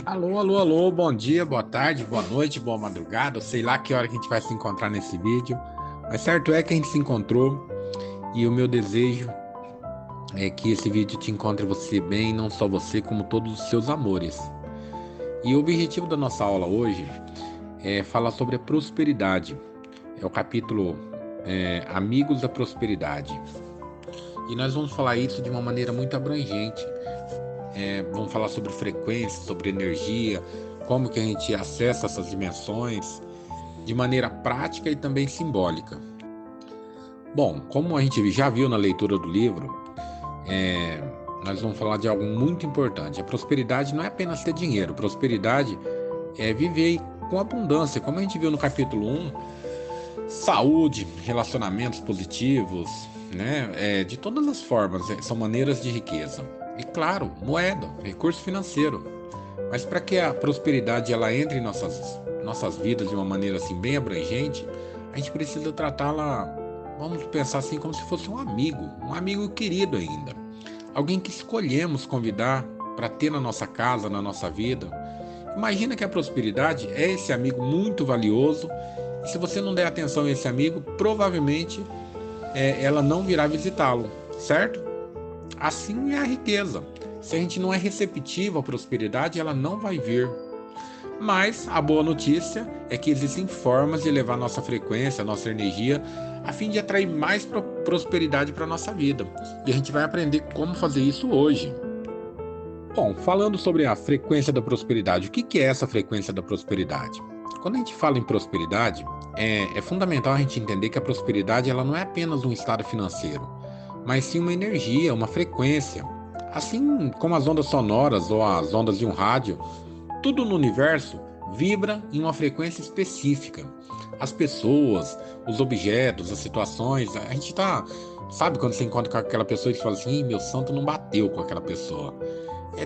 Alô, alô, alô, bom dia, boa tarde, boa noite, boa madrugada, eu sei lá que hora que a gente vai se encontrar nesse vídeo, mas certo é que a gente se encontrou e o meu desejo é que esse vídeo te encontre você bem, não só você, como todos os seus amores. E o objetivo da nossa aula hoje é falar sobre a prosperidade, é o capítulo Amigos da Prosperidade. E nós vamos falar isso de uma maneira muito abrangente. Vamos falar sobre frequência, sobre energia, como que a gente acessa essas dimensões de maneira prática e também simbólica. Bom, como a gente já viu na leitura do livro, nós vamos falar de algo muito importante. A prosperidade não é apenas ter dinheiro, prosperidade é viver com abundância, como a gente viu no capítulo 1, saúde, relacionamentos positivos, né? De todas as formas, são maneiras de riqueza. E claro, moeda, recurso financeiro. Mas para que a prosperidade ela entre em nossas vidas de uma maneira assim bem abrangente, a gente precisa tratá-la, vamos pensar assim, como se fosse um amigo querido ainda. Alguém que escolhemos convidar para ter na nossa casa, na nossa vida. Imagina que a prosperidade é esse amigo muito valioso, e se você não der atenção a esse amigo, provavelmente ela não virá visitá-lo, certo? Assim é a riqueza. Se a gente não é receptivo à prosperidade, ela não vai vir. Mas a boa notícia é que existem formas de elevar nossa frequência, nossa energia, a fim de atrair mais prosperidade para a nossa vida. E a gente vai aprender como fazer isso hoje. Bom, falando sobre a frequência da prosperidade, o que é essa frequência da prosperidade? Quando a gente fala em prosperidade, é fundamental a gente entender que a prosperidade ela não é apenas um estado financeiro, mas sim uma energia, uma frequência. Assim como as ondas sonoras ou as ondas de um rádio, tudo no universo vibra em uma frequência específica. As pessoas, os objetos, as situações, a gente sabe quando você encontra com aquela pessoa e fala assim, meu santo não bateu com aquela pessoa.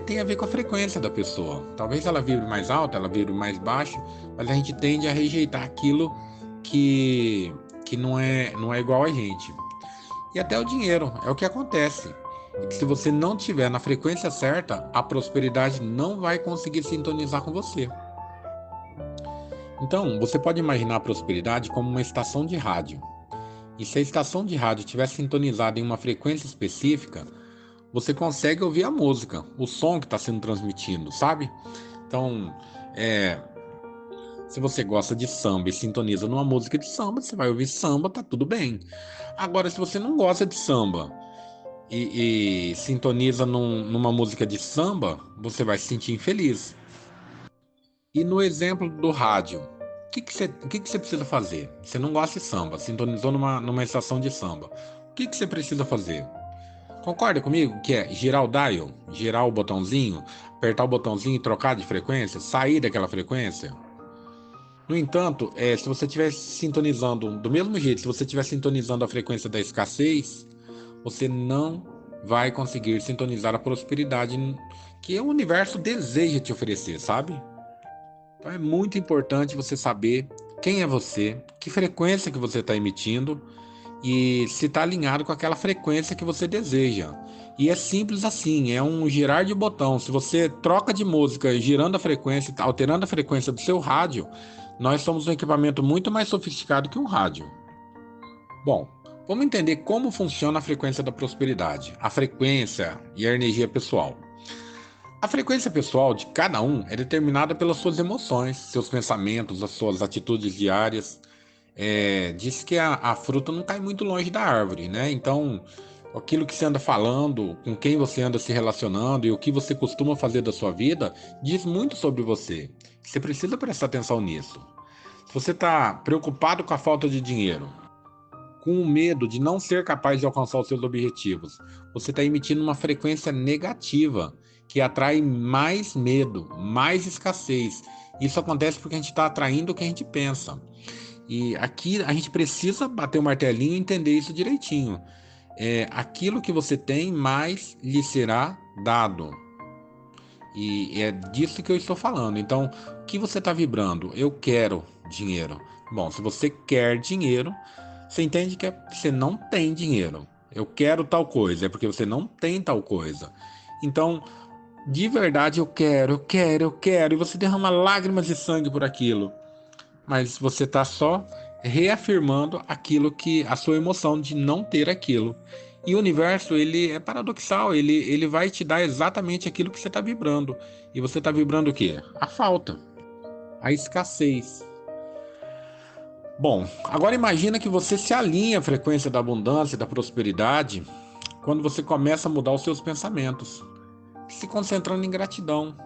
Tem a ver com a frequência da pessoa. Talvez ela vibre mais alto, ela vibre mais baixo, mas a gente tende a rejeitar aquilo que não é igual a gente. E até o dinheiro, é o que acontece. Se você não tiver na frequência certa, a prosperidade não vai conseguir sintonizar com você. Então, você pode imaginar a prosperidade como uma estação de rádio. E se a estação de rádio estiver sintonizada em uma frequência específica, você consegue ouvir a música, o som que está sendo transmitido, sabe? Então, se você gosta de samba e sintoniza numa música de samba, você vai ouvir samba, tá tudo bem. Agora, se você não gosta de samba e sintoniza numa música de samba, você vai se sentir infeliz. E no exemplo do rádio, o que você precisa fazer? Você não gosta de samba, sintonizou numa estação de samba. O que você precisa fazer? Concorda comigo que é girar o dial, girar o botãozinho, apertar o botãozinho e trocar de frequência, sair daquela frequência? No entanto, se você estiver sintonizando do mesmo jeito, se você estiver sintonizando a frequência da escassez, você não vai conseguir sintonizar a prosperidade que o universo deseja te oferecer, sabe? Então é muito importante você saber quem é você, que frequência que você está emitindo e se está alinhado com aquela frequência que você deseja. E é simples assim, é um girar de botão. Se você troca de música girando a frequência, alterando a frequência do seu rádio, nós somos um equipamento muito mais sofisticado que um rádio. Bom, vamos entender como funciona a frequência da prosperidade, a frequência e a energia pessoal. A frequência pessoal de cada um é determinada pelas suas emoções, seus pensamentos, as suas atitudes diárias. Diz que a fruta não cai muito longe da árvore, né? Então, aquilo que você anda falando, com quem você anda se relacionando e o que você costuma fazer da sua vida, diz muito sobre você. Você precisa prestar atenção nisso. Se você está preocupado com a falta de dinheiro, com o medo de não ser capaz de alcançar os seus objetivos, você está emitindo uma frequência negativa que atrai mais medo, mais escassez. Isso acontece porque a gente está atraindo o que a gente pensa. E aqui a gente precisa bater o martelinho e entender isso direitinho. Aquilo que você tem, mais lhe será dado. E é disso que eu estou falando. Então, o que você está vibrando? Eu quero dinheiro. Bom, se você quer dinheiro, você entende que você não tem dinheiro. Eu quero tal coisa, é porque você não tem tal coisa. Então, de verdade eu quero, e você derrama lágrimas de sangue por aquilo, mas você está só reafirmando aquilo que a sua emoção de não ter aquilo. E o universo, ele é paradoxal, ele vai te dar exatamente aquilo que você está vibrando. E você está vibrando o quê? A falta, a escassez. Bom, agora imagina que você se alinha à frequência da abundância, da prosperidade, quando você começa a mudar os seus pensamentos, se concentrando em gratidão,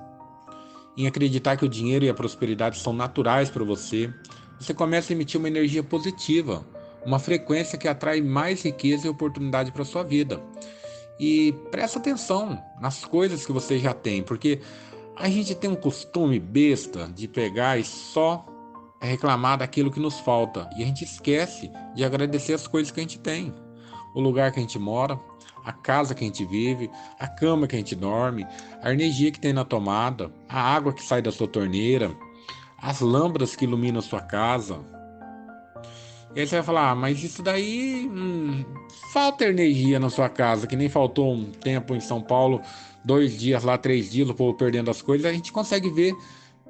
em acreditar que o dinheiro e a prosperidade são naturais para você. Você começa a emitir uma energia positiva, uma frequência que atrai mais riqueza e oportunidade para sua vida. E presta atenção nas coisas que você já tem, porque a gente tem um costume besta de pegar e só reclamar daquilo que nos falta, e a gente esquece de agradecer as coisas que a gente tem. O lugar que a gente mora, a casa que a gente vive, a cama que a gente dorme, a energia que tem na tomada, a água que sai da sua torneira, as lâmpadas que iluminam a sua casa. E aí você vai falar, mas isso daí falta energia na sua casa, que nem faltou um tempo em São Paulo, 2 dias lá, 3 dias, o povo perdendo as coisas. A gente consegue ver.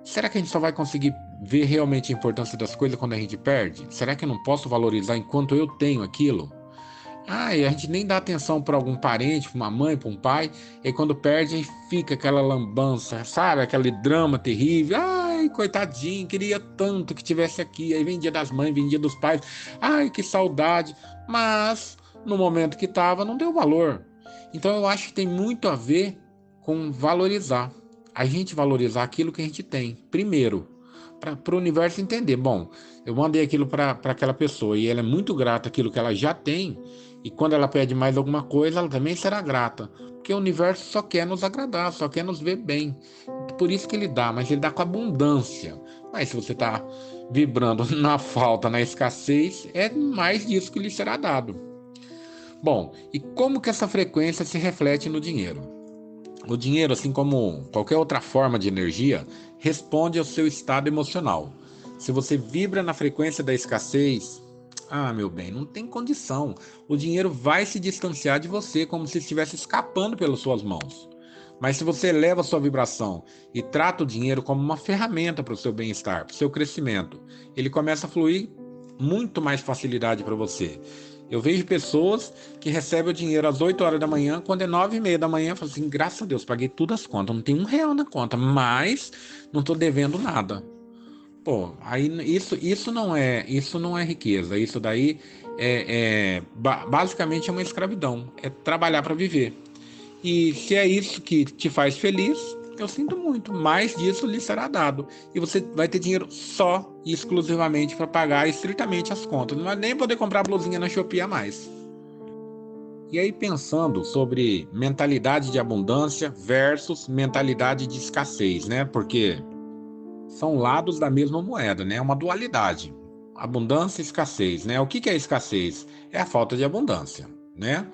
Será que a gente só vai conseguir ver realmente a importância das coisas quando a gente perde? Será que eu não posso valorizar enquanto eu tenho aquilo? Ah, e a gente nem dá atenção para algum parente, para uma mãe, para um pai, e aí quando perde, aí fica aquela lambança, sabe? Aquele drama terrível. Ai, coitadinho, queria tanto que tivesse aqui. Aí vem dia das mães, vem dia dos pais. Ai, que saudade. Mas, no momento que estava, não deu valor. Então, eu acho que tem muito a ver com valorizar. A gente valorizar aquilo que a gente tem, primeiro, para o universo entender. Bom, eu mandei aquilo para aquela pessoa e ela é muito grata àquilo que ela já tem, e quando ela pede mais alguma coisa, ela também será grata, porque o universo só quer nos agradar, só quer nos ver bem. Por isso que ele dá, mas ele dá com abundância. Mas se você está vibrando na falta, na escassez, é mais disso que lhe será dado. Bom, e como que essa frequência se reflete no dinheiro? O dinheiro, assim como qualquer outra forma de energia, responde ao seu estado emocional. Se você vibra na frequência da escassez, meu bem, não tem condição. O dinheiro vai se distanciar de você como se estivesse escapando pelas suas mãos. Mas se você eleva a sua vibração e trata o dinheiro como uma ferramenta para o seu bem-estar, para o seu crescimento, ele começa a fluir muito mais facilidade para você. Eu vejo pessoas que recebem o dinheiro às 8 horas da manhã, quando é 9h30 da manhã, eu falo assim, graças a Deus, paguei todas as contas, não tem R$ 1 na conta, mas não estou devendo nada. Pô, aí isso não é riqueza, isso daí basicamente é uma escravidão, é trabalhar para viver. E se é isso que te faz feliz, eu sinto muito, mais disso lhe será dado. E você vai ter dinheiro só e exclusivamente para pagar estritamente as contas. Não vai nem poder comprar blusinha na Shopee a mais. E aí, pensando sobre mentalidade de abundância versus mentalidade de escassez, né? Porque são lados da mesma moeda, né? É uma dualidade. Abundância e escassez, né? O que é escassez? É a falta de abundância, né?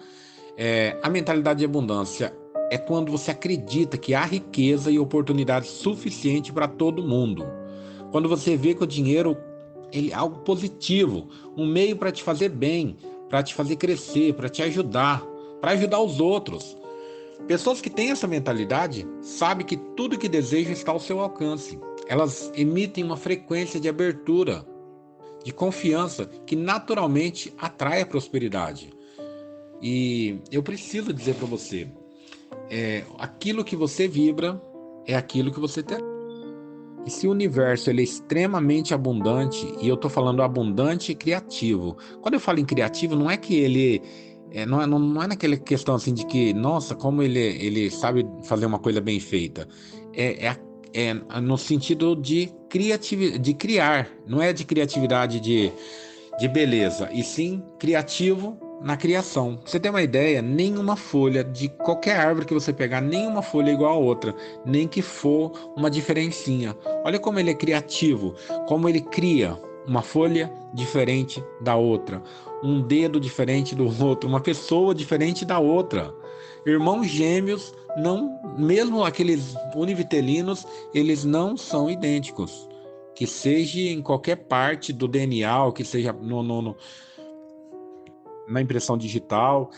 A mentalidade de abundância é quando você acredita que há riqueza e oportunidade suficiente para todo mundo. Quando você vê que o dinheiro é algo positivo, um meio para te fazer bem, para te fazer crescer, para ajudar os outros. Pessoas que têm essa mentalidade sabem que tudo que desejam está ao seu alcance. Elas emitem uma frequência de abertura, de confiança, que naturalmente atrai a prosperidade. E eu preciso dizer para você, aquilo que você vibra é aquilo que você tem. E se o universo ele é extremamente abundante, e eu estou falando abundante e criativo. Quando eu falo em criativo, não é que ele não é naquela questão assim de que, nossa, como ele sabe fazer uma coisa bem feita. É no sentido de criar, não é de criatividade de beleza, e sim criativo na criação. Pra você ter uma ideia, nenhuma folha de qualquer árvore que você pegar, nenhuma folha é igual a outra, nem que for uma diferencinha. Olha como ele é criativo, como ele cria uma folha diferente da outra, um dedo diferente do outro, uma pessoa diferente da outra. Irmãos gêmeos, não, mesmo aqueles univitelinos, eles não são idênticos. Que seja em qualquer parte do DNA, ou que seja na impressão digital,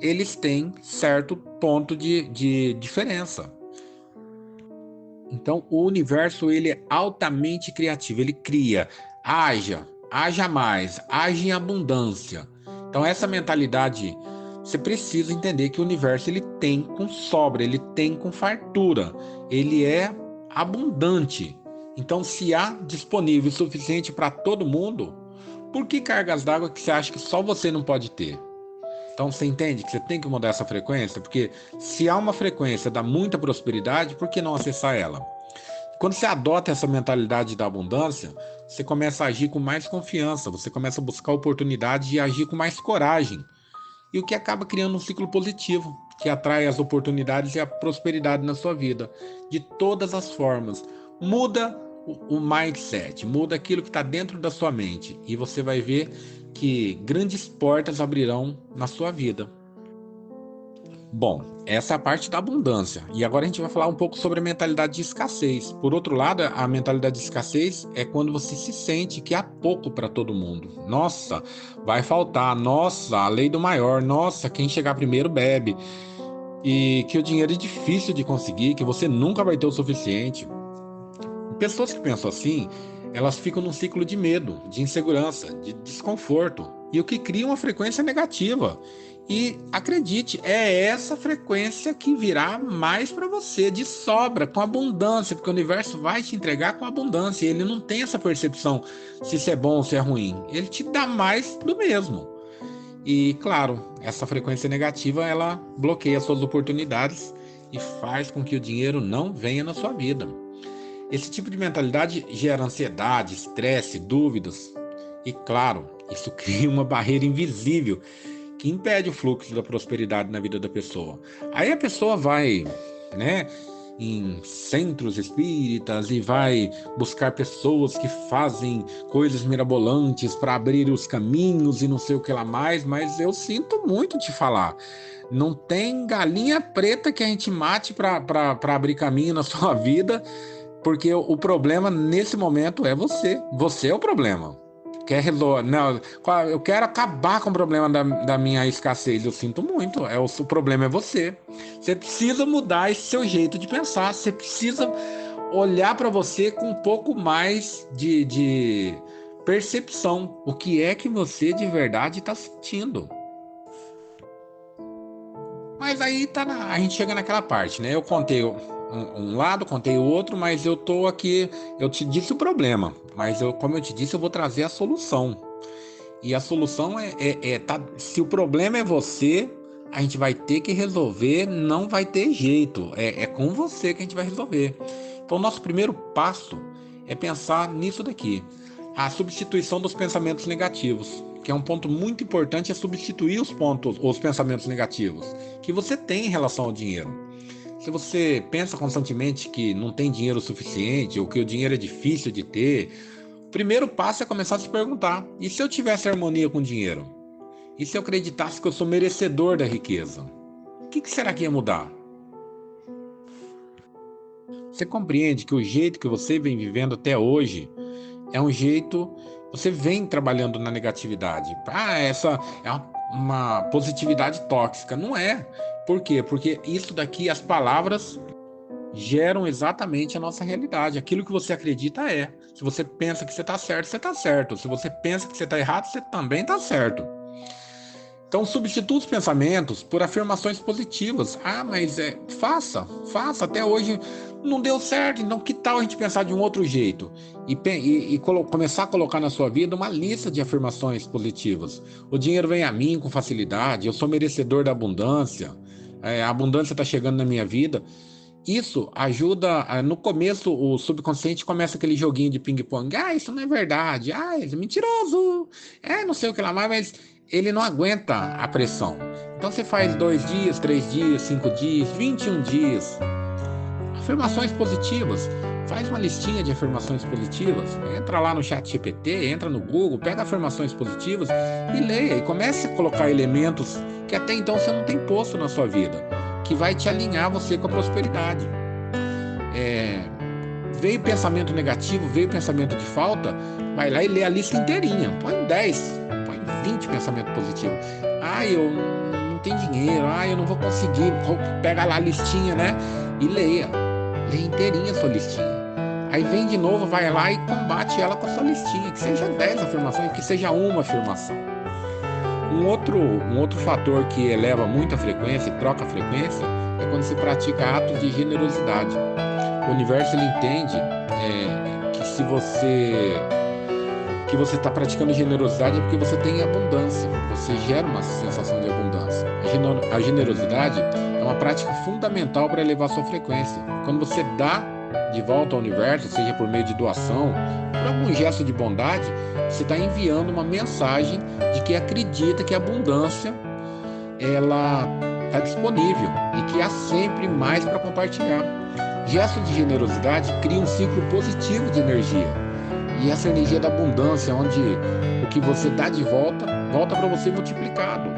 eles têm certo ponto de diferença. Então, o universo ele é altamente criativo, ele cria, haja mais, haja em abundância. Então, essa mentalidade, você precisa entender que o universo ele tem com sobra, ele tem com fartura, ele é abundante. Então, se há disponível o suficiente para todo mundo, por que cargas d'água que você acha que só você não pode ter? Então você entende que você tem que mudar essa frequência, porque se há uma frequência da muita prosperidade, por que não acessar ela? Quando você adota essa mentalidade da abundância, você começa a agir com mais confiança, você começa a buscar oportunidades e agir com mais coragem. E o que acaba criando um ciclo positivo, que atrai as oportunidades e a prosperidade na sua vida, de todas as formas. Muda o mindset, muda aquilo que está dentro da sua mente, e você vai ver que grandes portas abrirão na sua vida. Bom, essa é a parte da abundância. E agora a gente vai falar um pouco sobre a mentalidade de escassez. Por outro lado, a mentalidade de escassez é quando você se sente que há pouco para todo mundo. Nossa, vai faltar. Nossa, a lei do maior. Nossa, quem chegar primeiro bebe. E que o dinheiro é difícil de conseguir, que você nunca vai ter o suficiente. Pessoas que pensam assim, elas ficam num ciclo de medo, de insegurança, de desconforto, e o que cria uma frequência negativa. E acredite, é essa frequência que virá mais para você, de sobra, com abundância, porque o universo vai te entregar com abundância. Ele não tem essa percepção se isso é bom ou se é ruim. Ele te dá mais do mesmo. E claro, essa frequência negativa, ela bloqueia suas oportunidades e faz com que o dinheiro não venha na sua vida. Esse tipo de mentalidade gera ansiedade, estresse, dúvidas. E claro, isso cria uma barreira invisível que impede o fluxo da prosperidade na vida da pessoa. Aí a pessoa vai, em centros espíritas e vai buscar pessoas que fazem coisas mirabolantes para abrir os caminhos e não sei o que lá mais, mas eu sinto muito te falar. Não tem galinha preta que a gente mate para abrir caminho na sua vida. Porque o problema nesse momento é você. Você é o problema. Quer resolver? Não, eu quero acabar com o problema da minha escassez. Eu sinto muito. O problema é você. Você precisa mudar esse seu jeito de pensar. Você precisa olhar para você com um pouco mais de percepção. O que é que você de verdade está sentindo? Mas aí a gente chega naquela parte, né? Eu contei um lado, contei o outro, mas eu tô aqui, eu te disse o problema, mas como eu te disse, eu vou trazer a solução. E a solução se o problema é você, a gente vai ter que resolver, não vai ter jeito, é com você que a gente vai resolver. Então, o nosso primeiro passo é pensar nisso daqui, a substituição dos pensamentos negativos, que é um ponto muito importante, é substituir os pensamentos negativos que você tem em relação ao dinheiro. Se você pensa constantemente que não tem dinheiro suficiente ou que o dinheiro é difícil de ter, o primeiro passo é começar a se perguntar: e se eu tivesse harmonia com o dinheiro? E se eu acreditasse que eu sou merecedor da riqueza? O que será que ia mudar? Você compreende que o jeito que você vem vivendo até hoje é um jeito... Você vem trabalhando na negatividade. Essa é uma positividade tóxica. Não é. Por quê? Porque isso daqui, as palavras geram exatamente a nossa realidade. Aquilo que você acredita é. Se você pensa que você está certo, você está certo. Se você pensa que você está errado, você também está certo. Então, substitua os pensamentos por afirmações positivas. Mas faça. Até hoje não deu certo, então que tal a gente pensar de um outro jeito? E começar a colocar na sua vida uma lista de afirmações positivas. O dinheiro vem a mim com facilidade, eu sou merecedor da abundância, a abundância está chegando na minha vida. Isso ajuda, no começo o subconsciente começa aquele joguinho de ping-pong. Isso não é verdade, isso é mentiroso, não sei o que lá mais, mas ele não aguenta a pressão. Então você faz 2 dias, 3 dias, 5 dias, 21 dias. Afirmações positivas. Faz uma listinha de afirmações positivas. Entra lá no ChatGPT, entra no Google, pega afirmações positivas e leia. E comece a colocar elementos que até então você não tem posto na sua vida, que vai te alinhar você com a prosperidade. Veio pensamento negativo, veio pensamento de falta, vai lá e lê a lista inteirinha. Põe 10, põe 20 pensamentos positivos. Eu não tem dinheiro, eu não vou conseguir. Pega lá a listinha, né? E leia inteirinha a sua listinha. Aí vem de novo, vai lá e combate ela com a sua listinha, que seja 10 afirmações, que seja uma afirmação. Um outro fator que eleva muito a frequência e troca a frequência é quando se pratica atos de generosidade. O universo, ele entende que se você está praticando generosidade é porque você tem abundância, você gera uma sensação de abundância. A generosidade é uma prática fundamental para elevar sua frequência. Quando você dá de volta ao universo, seja por meio de doação, por algum gesto de bondade, você está enviando uma mensagem de que acredita que a abundância ela está disponível e que há sempre mais para compartilhar. Gestos de generosidade criam um ciclo positivo de energia. E essa energia da abundância, onde o que você dá de volta, volta para você multiplicado.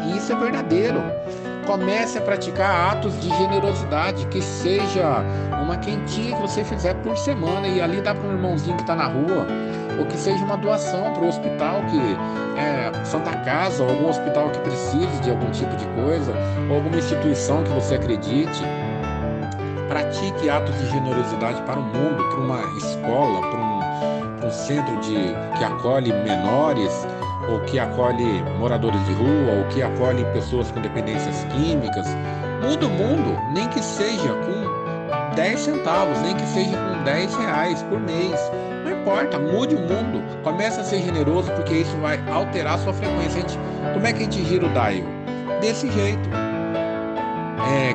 E isso é verdadeiro. Comece a praticar atos de generosidade, que seja uma quentinha que você fizer por semana e ali dá para um irmãozinho que está na rua, ou que seja uma doação para o hospital, Santa Casa, ou algum hospital que precise de algum tipo de coisa, ou alguma instituição que você acredite. Pratique atos de generosidade para o mundo, para uma escola, para um centro que acolhe menores, ou que acolhe moradores de rua, ou que acolhe pessoas com dependências químicas. Muda o mundo, nem que seja com 10 centavos, nem que seja com 10 reais por mês. Não importa, mude o mundo. Comece a ser generoso, porque isso vai alterar a sua frequência. Como é que a gente gira o dial? Desse jeito.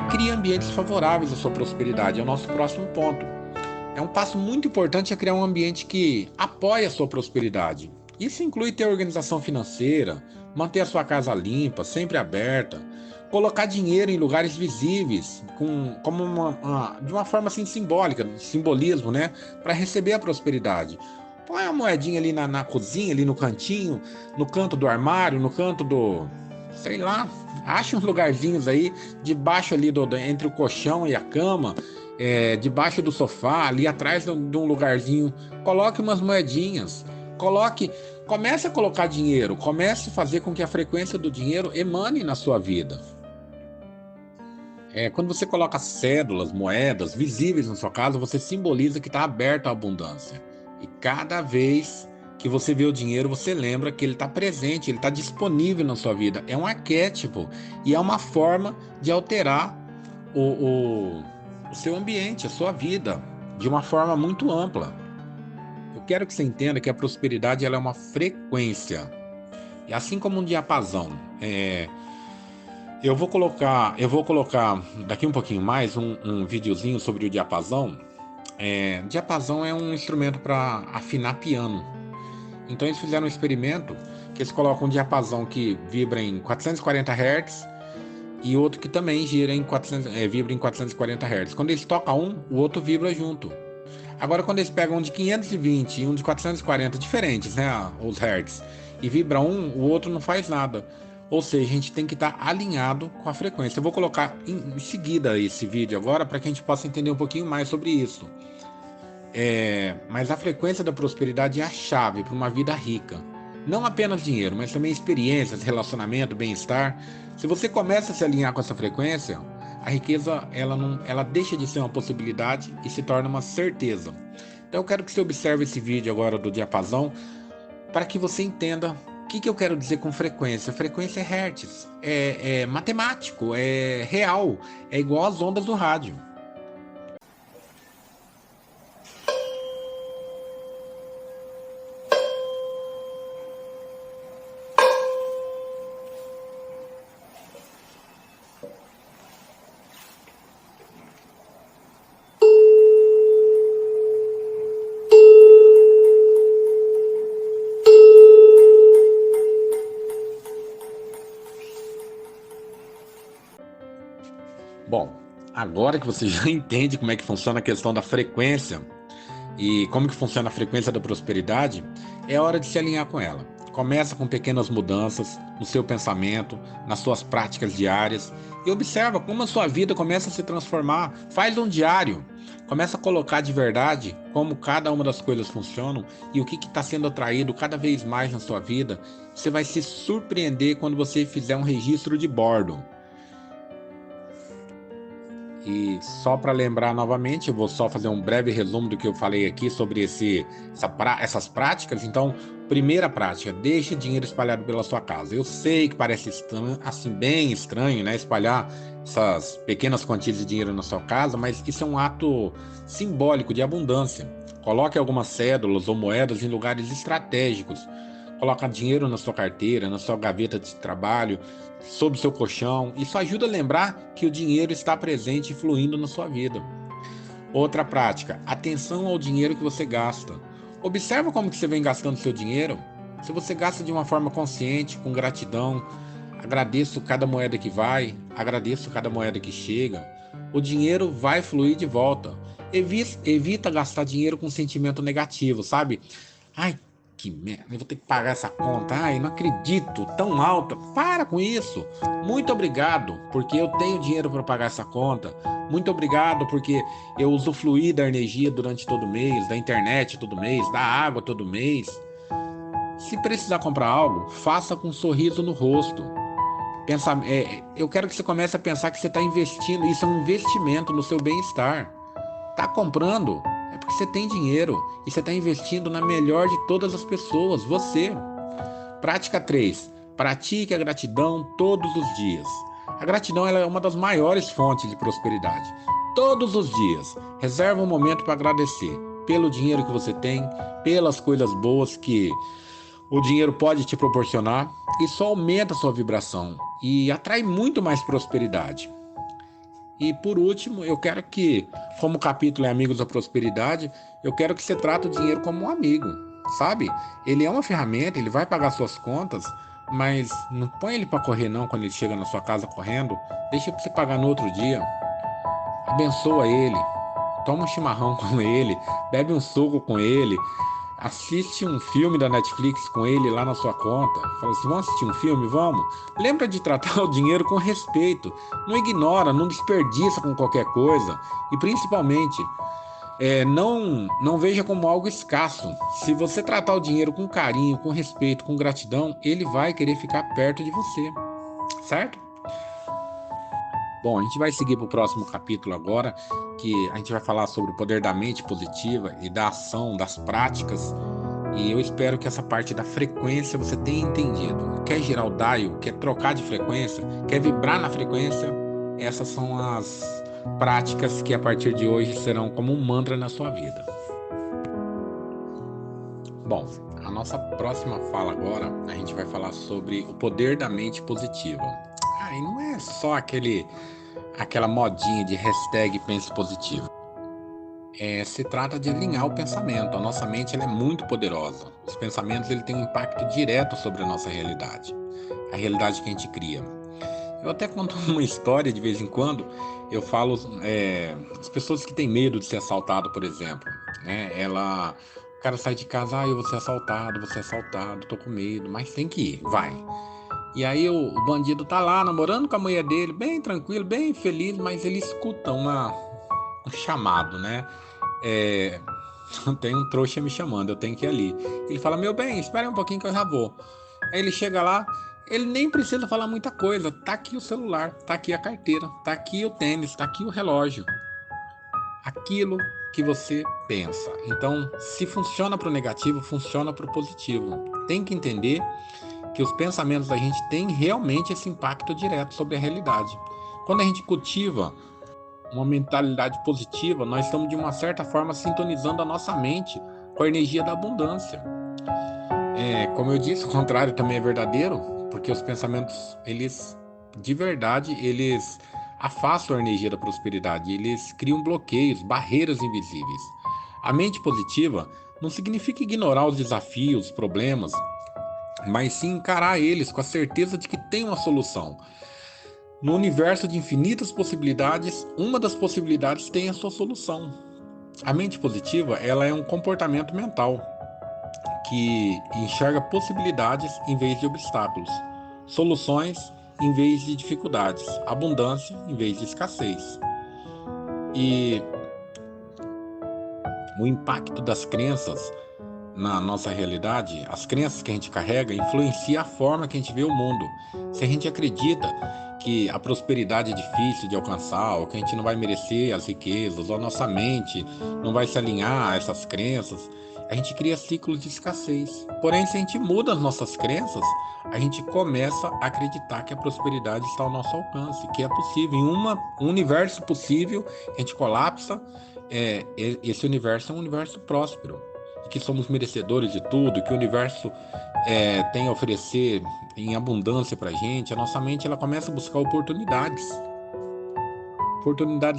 Crie ambientes favoráveis à sua prosperidade. É o nosso próximo ponto. É um passo muito importante criar um ambiente que apoie a sua prosperidade. Isso inclui ter organização financeira, manter a sua casa limpa, sempre aberta, colocar dinheiro em lugares visíveis, de uma forma assim simbólica, simbolismo, né? Para receber a prosperidade. Põe uma moedinha ali na cozinha, ali no cantinho, no canto do armário, no canto do... sei lá, ache uns lugarzinhos aí, debaixo ali, entre o colchão e a cama, debaixo do sofá, ali atrás de um lugarzinho, coloque umas moedinhas, comece a colocar dinheiro, comece a fazer com que a frequência do dinheiro emane na sua vida. Quando você coloca cédulas, moedas visíveis na sua casa, você simboliza que está aberto à abundância. E cada vez que você vê o dinheiro, você lembra que ele está presente, ele está disponível na sua vida. É um arquétipo e é uma forma de alterar o seu ambiente, a sua vida, de uma forma muito ampla. Eu quero que você entenda que a prosperidade ela é uma frequência. E assim como um diapasão. Eu vou colocar daqui um pouquinho mais um videozinho sobre o diapasão. Diapasão é um instrumento para afinar piano. Então eles fizeram um experimento que eles colocam um diapasão que vibra em 440 Hz e outro que também vibra em 440 Hz. Quando eles tocam um, o outro vibra junto. Agora quando eles pegam um de 520 e um de 440, diferentes, né, os Hz, e vibra um, o outro não faz nada. Ou seja, a gente tem que estar alinhado com a frequência. Eu vou colocar em seguida esse vídeo agora para que a gente possa entender um pouquinho mais sobre isso. Mas a frequência da prosperidade é a chave para uma vida rica. Não apenas dinheiro, mas também experiências, relacionamento, bem-estar. Se você começa a se alinhar com essa frequência, a riqueza ela deixa de ser uma possibilidade e se torna uma certeza. Então eu quero que você observe esse vídeo agora do diapasão para que você entenda o que eu quero dizer com frequência. Frequência é hertz, é matemático, é real, é igual às ondas do rádio. Bom, agora que você já entende como é que funciona a questão da frequência e como que funciona a frequência da prosperidade, é hora de se alinhar com ela. Começa com pequenas mudanças no seu pensamento, nas suas práticas diárias e observa como a sua vida começa a se transformar. Faz um diário, começa a colocar de verdade como cada uma das coisas funcionam e o que está sendo atraído cada vez mais na sua vida. Você vai se surpreender quando você fizer um registro de bordo. E só para lembrar novamente, eu vou só fazer um breve resumo do que eu falei aqui sobre essas práticas. Então, primeira prática, deixe dinheiro espalhado pela sua casa. Eu sei que parece estranho, assim, bem estranho, né? Espalhar essas pequenas quantias de dinheiro na sua casa, mas isso é um ato simbólico de abundância. Coloque algumas cédulas ou moedas em lugares estratégicos. Coloca dinheiro na sua carteira, na sua gaveta de trabalho, sob o seu colchão. Isso ajuda a lembrar que o dinheiro está presente e fluindo na sua vida. Outra prática, atenção ao dinheiro que você gasta. Observa como que você vem gastando seu dinheiro. Se você gasta de uma forma consciente, com gratidão, agradeço cada moeda que vai, agradeço cada moeda que chega, o dinheiro vai fluir de volta. Evita gastar dinheiro com sentimento negativo, sabe? Ai, que merda, eu vou ter que pagar essa conta. Ai, não acredito, tão alta. Para com isso. Muito obrigado, porque eu tenho dinheiro para pagar essa conta. Muito obrigado, porque eu usufruí da energia durante todo o mês, da internet todo mês, da água todo mês. Se precisar comprar algo, faça com um sorriso no rosto. Eu quero que você comece a pensar que você está investindo. Isso é um investimento no seu bem-estar. Está comprando é porque você tem dinheiro e você está investindo na melhor de todas as pessoas, você. Prática 3. Pratique a gratidão todos os dias. A gratidão ela é uma das maiores fontes de prosperidade. Todos os dias, reserva um momento para agradecer pelo dinheiro que você tem, pelas coisas boas que o dinheiro pode te proporcionar. Isso aumenta a sua vibração e atrai muito mais prosperidade. E por último, eu quero que, como o capítulo é Amigos da Prosperidade, eu quero que você trate o dinheiro como um amigo, sabe? Ele é uma ferramenta, ele vai pagar suas contas, mas não põe ele para correr não quando ele chega na sua casa correndo. Deixa para você pagar no outro dia. Abençoa ele, toma um chimarrão com ele, bebe um suco com ele, assiste um filme da Netflix com ele lá na sua conta. Fala assim, vamos assistir um filme? Vamos. Lembra de tratar o dinheiro com respeito. Não ignora, não desperdiça com qualquer coisa. E principalmente, não veja como algo escasso. Se você tratar o dinheiro com carinho, com respeito, com gratidão, ele vai querer ficar perto de você. Certo? Bom, a gente vai seguir para o próximo capítulo agora, que a gente vai falar sobre o poder da mente positiva e da ação, das práticas. E eu espero que essa parte da frequência você tenha entendido. Quer girar o dial, quer trocar de frequência, quer vibrar na frequência? Essas são as práticas que a partir de hoje serão como um mantra na sua vida. Bom, a nossa próxima fala agora, a gente vai falar sobre o poder da mente positiva. E não é só aquela modinha de hashtag pense positivo. Se trata de alinhar o pensamento. A nossa mente ela é muito poderosa. Os pensamentos ele têm um impacto direto sobre a nossa realidade. A realidade que a gente cria. Eu até conto uma história de vez em quando. Eu falo, as pessoas que têm medo de ser assaltado, por exemplo. Né, o cara sai de casa, eu vou ser assaltado, tô com medo. Mas tem que ir, vai. E aí o bandido tá lá namorando com a mulher dele, bem tranquilo, bem feliz, mas ele escuta um chamado, né? Tem um trouxa me chamando, eu tenho que ir ali. Ele fala, meu bem, espere um pouquinho que eu já vou. Aí ele chega lá, ele nem precisa falar muita coisa. Tá aqui o celular, tá aqui a carteira, tá aqui o tênis, tá aqui o relógio. Aquilo que você pensa. Então, se funciona para o negativo, funciona para o positivo. Tem que entender que os pensamentos da gente têm realmente esse impacto direto sobre a realidade. Quando a gente cultiva uma mentalidade positiva, nós estamos de uma certa forma sintonizando a nossa mente com a energia da abundância. Como eu disse, o contrário também é verdadeiro, porque os pensamentos, de verdade, eles afastam a energia da prosperidade, eles criam bloqueios, barreiras invisíveis. A mente positiva não significa ignorar os desafios, os problemas, mas sim encarar eles com a certeza de que tem uma solução. No universo de infinitas possibilidades, uma das possibilidades tem a sua solução. A mente positiva, ela é um comportamento mental que enxerga possibilidades em vez de obstáculos, soluções em vez de dificuldades, abundância em vez de escassez. E o impacto das crenças na nossa realidade, as crenças que a gente carrega, influencia a forma que a gente vê o mundo. Se a gente acredita que a prosperidade é difícil de alcançar, ou que a gente não vai merecer as riquezas, ou a nossa mente não vai se alinhar a essas crenças, a gente cria ciclos de escassez. Porém, se a gente muda as nossas crenças, a gente começa a acreditar que a prosperidade está ao nosso alcance, que é possível. Em um universo possível, a gente colapsa, esse universo é um universo próspero, e que somos merecedores de tudo, que o universo tem a oferecer em abundância para a gente. A nossa mente ela começa a buscar oportunidades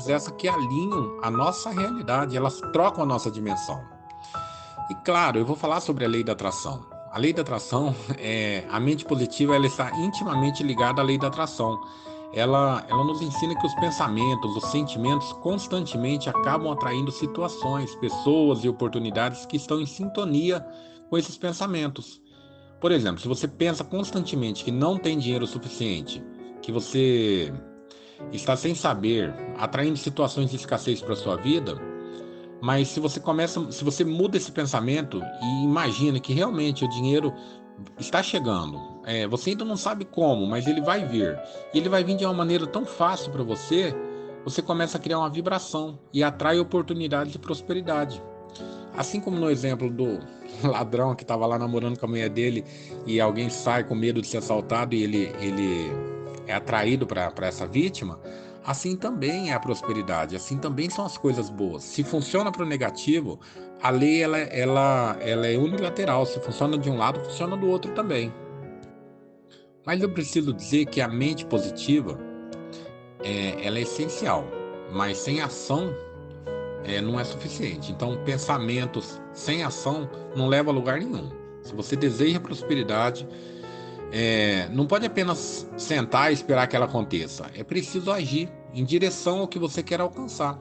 essas que alinham a nossa realidade, elas trocam a nossa dimensão. E claro, eu vou falar sobre a lei da atração. A lei da atração, a mente positiva, ela está intimamente ligada à lei da atração. Ela nos ensina que os pensamentos, os sentimentos constantemente acabam atraindo situações, pessoas e oportunidades que estão em sintonia com esses pensamentos. Por exemplo, se você pensa constantemente que não tem dinheiro suficiente, que você está sem saber, atraindo situações de escassez para a sua vida, mas se você muda esse pensamento e imagina que realmente o dinheiro está chegando, você ainda não sabe como, mas ele vai vir, e ele vai vir de uma maneira tão fácil para você, você começa a criar uma vibração e atrai oportunidades de prosperidade. Assim como no exemplo do ladrão que estava lá namorando com a mulher dele e alguém sai com medo de ser assaltado e ele é atraído para essa vítima, assim também é a prosperidade, assim também são as coisas boas. Se funciona para o negativo, a lei ela é unilateral, se funciona de um lado, funciona do outro também. Mas eu preciso dizer que a mente positiva ela é essencial, mas sem ação não é suficiente. Então, pensamentos sem ação não levam a lugar nenhum. Se você deseja prosperidade, não pode apenas sentar e esperar que ela aconteça. É preciso agir em direção ao que você quer alcançar.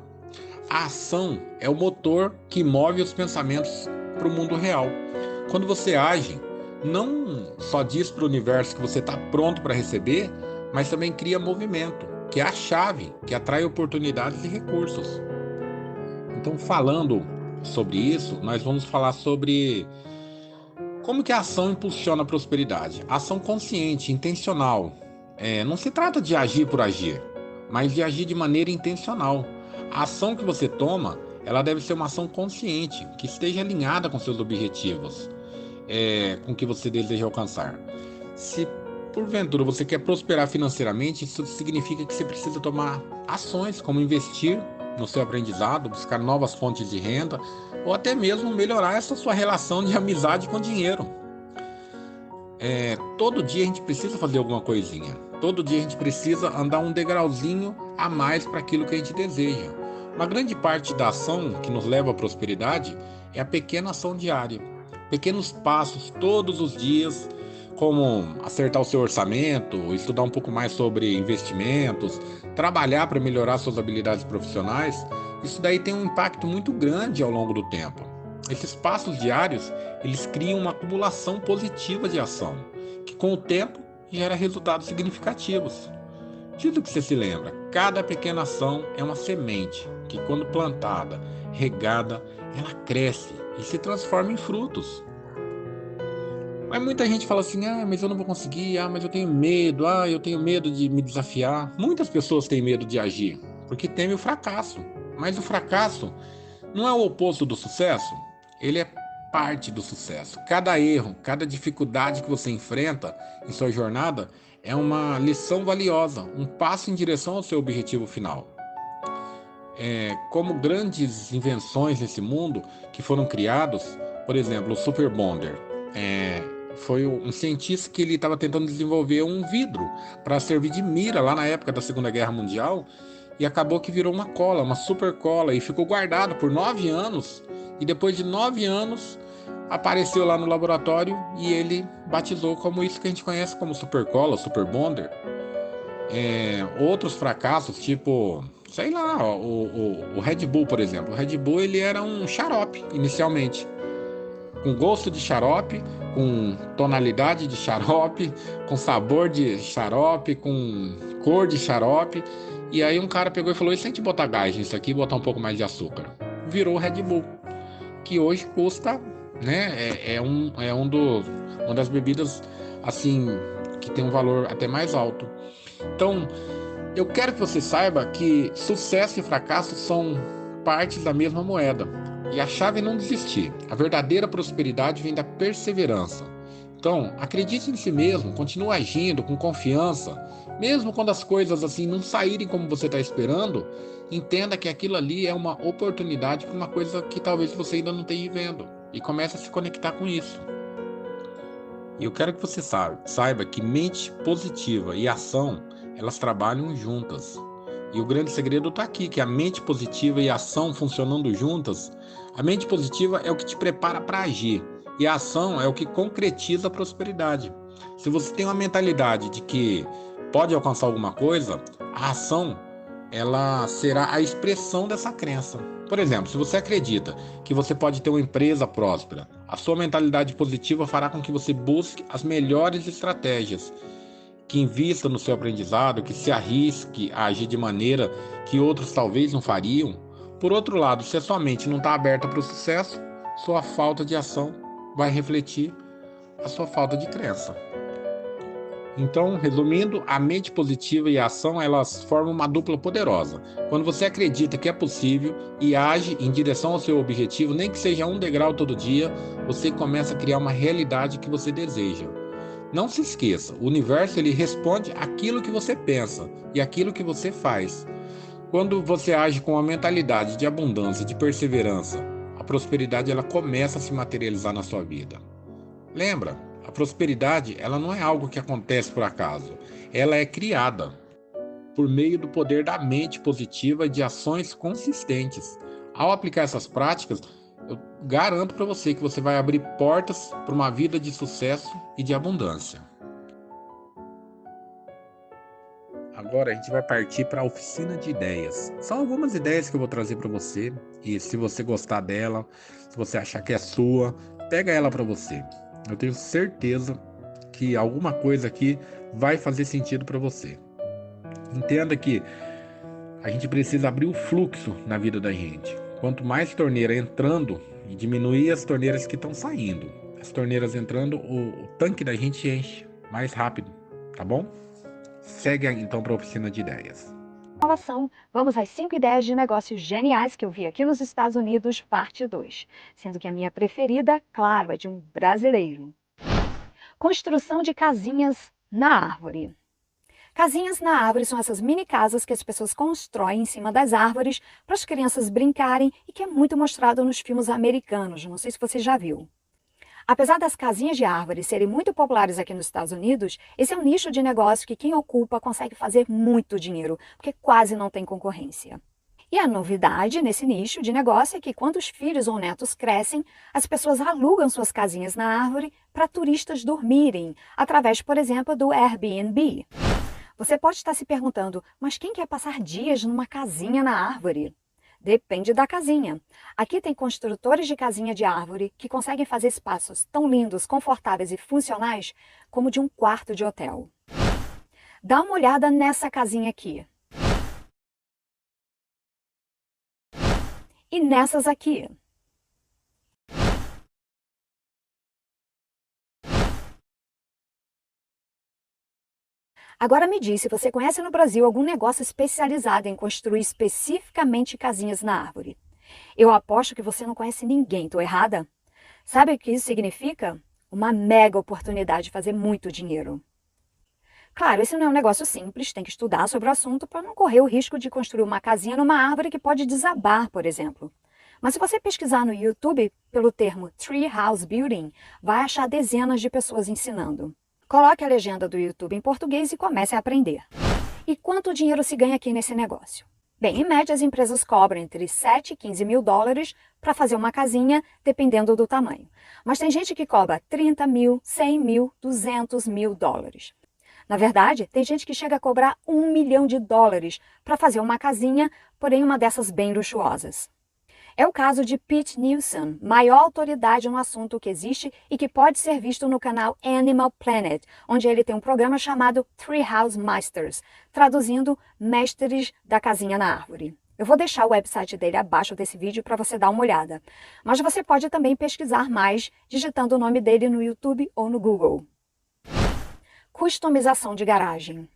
A ação é o motor que move os pensamentos para o mundo real. Quando você age, não só diz para o universo que você está pronto para receber, mas também cria movimento, que é a chave que atrai oportunidades e recursos. Então, falando sobre isso, nós vamos falar sobre como que a ação impulsiona a prosperidade. A ação consciente, intencional. Não se trata de agir por agir, mas de agir de maneira intencional. A ação que você toma, ela deve ser uma ação consciente, que esteja alinhada com seus objetivos, com o que você deseja alcançar. Se porventura você quer prosperar financeiramente, isso significa que você precisa tomar ações, como investir no seu aprendizado, buscar novas fontes de renda, ou até mesmo melhorar essa sua relação de amizade com o dinheiro. Todo dia a gente precisa fazer alguma coisinha. Todo dia a gente precisa andar um degrauzinho a mais para aquilo que a gente deseja. Uma grande parte da ação que nos leva à prosperidade é a pequena ação diária. Pequenos passos todos os dias, como acertar o seu orçamento, estudar um pouco mais sobre investimentos, trabalhar para melhorar suas habilidades profissionais. Isso daí tem um impacto muito grande ao longo do tempo. Esses passos diários, eles criam uma acumulação positiva de ação, que com o tempo gera resultados significativos. Diz o que você se lembra, cada pequena ação é uma semente, que quando plantada, regada, ela cresce e se transforma em frutos. Mas muita gente fala assim, mas eu não vou conseguir, mas eu tenho medo de me desafiar. Muitas pessoas têm medo de agir, porque temem o fracasso. Mas o fracasso não é o oposto do sucesso, ele é parte do sucesso. Cada erro, cada dificuldade que você enfrenta em sua jornada é uma lição valiosa, um passo em direção ao seu objetivo final. Como grandes invenções nesse mundo que foram criados, por exemplo, o Super Bonder, foi um cientista que ele estava tentando desenvolver um vidro para servir de mira lá na época da Segunda Guerra Mundial, e acabou que virou uma cola, uma super cola, e ficou guardado por 9 anos, e depois de 9 anos apareceu lá no laboratório e ele batizou como isso que a gente conhece como super cola, Super Bonder. Outros fracassos, tipo, sei lá, o Red Bull, por exemplo. O Red Bull ele era um xarope inicialmente, com gosto de xarope, com tonalidade de xarope, com sabor de xarope, com cor de xarope. E aí um cara pegou e falou: e se a gente botar gás nisso aqui e botar um pouco mais de açúcar? Virou Red Bull, que hoje custa, né? Uma das bebidas assim que tem um valor até mais alto. Então, eu quero que você saiba que sucesso e fracasso são partes da mesma moeda. E a chave é não desistir. A verdadeira prosperidade vem da perseverança. Então, acredite em si mesmo, continue agindo com confiança. Mesmo quando as coisas assim não saírem como você está esperando, entenda que aquilo ali é uma oportunidade para uma coisa que talvez você ainda não esteja vendo. E comece a se conectar com isso. E eu quero que você saiba que mente positiva e ação, elas trabalham juntas. E o grande segredo está aqui, que a mente positiva e a ação funcionando juntas, a mente positiva é o que te prepara para agir. E a ação é o que concretiza a prosperidade. Se você tem uma mentalidade de que pode alcançar alguma coisa, a ação ela será a expressão dessa crença. Por exemplo, se você acredita que você pode ter uma empresa próspera, a sua mentalidade positiva fará com que você busque as melhores estratégias, que invista no seu aprendizado, que se arrisque a agir de maneira que outros talvez não fariam. Por outro lado, se a sua mente não está aberta para o sucesso, sua falta de ação vai refletir a sua falta de crença. Então, resumindo, a mente positiva e a ação, elas formam uma dupla poderosa. Quando você acredita que é possível e age em direção ao seu objetivo, nem que seja um degrau todo dia, você começa a criar uma realidade que você deseja. Não se esqueça, o universo ele responde aquilo que você pensa e aquilo que você faz. Quando você age com a mentalidade de abundância, de perseverança, a prosperidade ela começa a se materializar na sua vida. Lembra? A prosperidade, ela não é algo que acontece por acaso. Ela é criada por meio do poder da mente positiva e de ações consistentes. Ao aplicar essas práticas, eu garanto para você que você vai abrir portas para uma vida de sucesso e de abundância. Agora a gente vai partir para a oficina de ideias. São algumas ideias que eu vou trazer para você e se você gostar dela, se você achar que é sua, pega ela para você. Eu tenho certeza que alguma coisa aqui vai fazer sentido para você. Entenda que a gente precisa abrir o fluxo na vida da gente. Quanto mais torneira entrando e diminuir as torneiras que estão saindo. As torneiras entrando, o tanque da gente enche mais rápido, tá bom? Segue então para a oficina de ideias. Vamos às 5 ideias de negócios geniais que eu vi aqui nos Estados Unidos, parte 2. Sendo que a minha preferida, claro, é de um brasileiro. Construção de casinhas na árvore. Casinhas na árvore são essas mini casas que as pessoas constroem em cima das árvores para as crianças brincarem e que é muito mostrado nos filmes americanos, não sei se você já viu. Apesar das casinhas de árvore serem muito populares aqui nos Estados Unidos, esse é um nicho de negócio que quem ocupa consegue fazer muito dinheiro, porque quase não tem concorrência. E a novidade nesse nicho de negócio é que quando os filhos ou netos crescem, as pessoas alugam suas casinhas na árvore para turistas dormirem, através, por exemplo, do Airbnb. Você pode estar se perguntando, mas quem quer passar dias numa casinha na árvore? Depende da casinha. Aqui tem construtores de casinha de árvore que conseguem fazer espaços tão lindos, confortáveis e funcionais como de um quarto de hotel. Dá uma olhada nessa casinha aqui. E nessas aqui. Agora me diz se você conhece no Brasil algum negócio especializado em construir especificamente casinhas na árvore. Eu aposto que você não conhece ninguém, tô errada? Sabe o que isso significa? Uma mega oportunidade de fazer muito dinheiro. Claro, esse não é um negócio simples, tem que estudar sobre o assunto para não correr o risco de construir uma casinha numa árvore que pode desabar, por exemplo. Mas se você pesquisar no YouTube pelo termo Tree House Building, vai achar dezenas de pessoas ensinando. Coloque a legenda do YouTube em português e comece a aprender. E quanto dinheiro se ganha aqui nesse negócio? Bem, em média as empresas cobram entre 7 e 15 mil dólares para fazer uma casinha, dependendo do tamanho. Mas tem gente que cobra 30 mil, 100 mil, 200 mil dólares. Na verdade, tem gente que chega a cobrar 1 milhão de dólares para fazer uma casinha, porém uma dessas bem luxuosas. É o caso de Pete Nilsson, maior autoridade no assunto que existe e que pode ser visto no canal Animal Planet, onde ele tem um programa chamado Treehouse Masters, traduzindo Mestres da Casinha na Árvore. Eu vou deixar o website dele abaixo desse vídeo para você dar uma olhada. Mas você pode também pesquisar mais digitando o nome dele no YouTube ou no Google. Customização de garagem.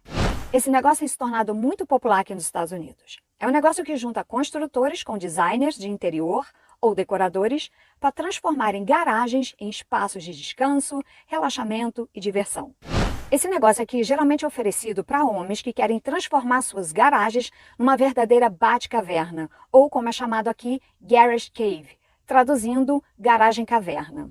Esse negócio tem se tornado muito popular aqui nos Estados Unidos. É um negócio que junta construtores com designers de interior ou decoradores para transformarem garagens em espaços de descanso, relaxamento e diversão. Esse negócio aqui geralmente é oferecido para homens que querem transformar suas garagens numa verdadeira bate-caverna, ou como é chamado aqui, Garage Cave, traduzindo garagem caverna.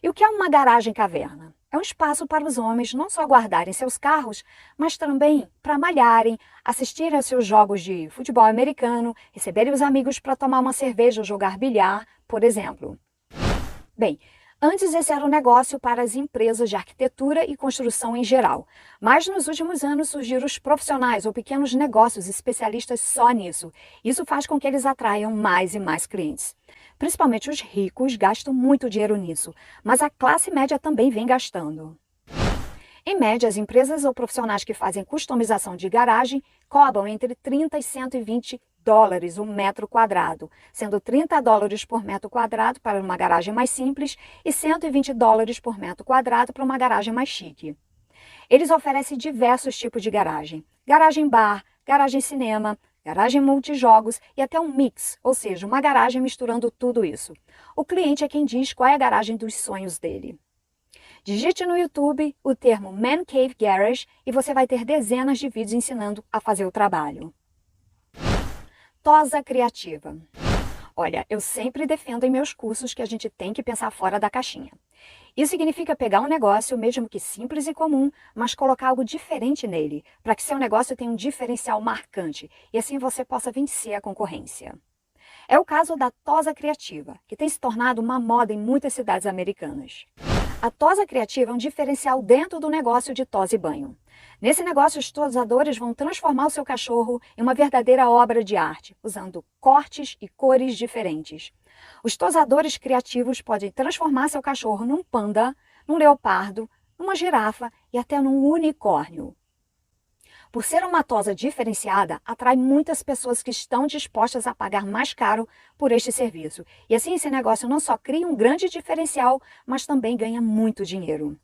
E o que é uma garagem caverna? É um espaço para os homens não só guardarem seus carros, mas também para malharem, assistirem aos seus jogos de futebol americano, receberem os amigos para tomar uma cerveja ou jogar bilhar, por exemplo. Bem, antes esse era um negócio para as empresas de arquitetura e construção em geral, mas nos últimos anos surgiram os profissionais ou pequenos negócios especialistas só nisso. Isso faz com que eles atraiam mais e mais clientes. Principalmente os ricos gastam muito dinheiro nisso, mas a classe média também vem gastando. Em média, as empresas ou profissionais que fazem customização de garagem cobram entre 30 e 120 dólares o metro quadrado, sendo 30 dólares por metro quadrado para uma garagem mais simples e 120 dólares por metro quadrado para uma garagem mais chique. Eles oferecem diversos tipos de garagem: garagem bar, garagem cinema, garagem multijogos e até um mix, ou seja, uma garagem misturando tudo isso. O cliente é quem diz qual é a garagem dos sonhos dele. Digite no YouTube o termo Man Cave Garage e você vai ter dezenas de vídeos ensinando a fazer o trabalho. Tosa criativa. Olha, eu sempre defendo em meus cursos que a gente tem que pensar fora da caixinha. Isso significa pegar um negócio, mesmo que simples e comum, mas colocar algo diferente nele, para que seu negócio tenha um diferencial marcante e assim você possa vencer a concorrência. É o caso da tosa criativa, que tem se tornado uma moda em muitas cidades americanas. A tosa criativa é um diferencial dentro do negócio de tosa e banho. Nesse negócio, os tosadores vão transformar o seu cachorro em uma verdadeira obra de arte, usando cortes e cores diferentes. Os tosadores criativos podem transformar seu cachorro num panda, num leopardo, numa girafa e até num unicórnio. Por ser uma tosa diferenciada, atrai muitas pessoas que estão dispostas a pagar mais caro por este serviço. E assim esse negócio não só cria um grande diferencial, mas também ganha muito dinheiro.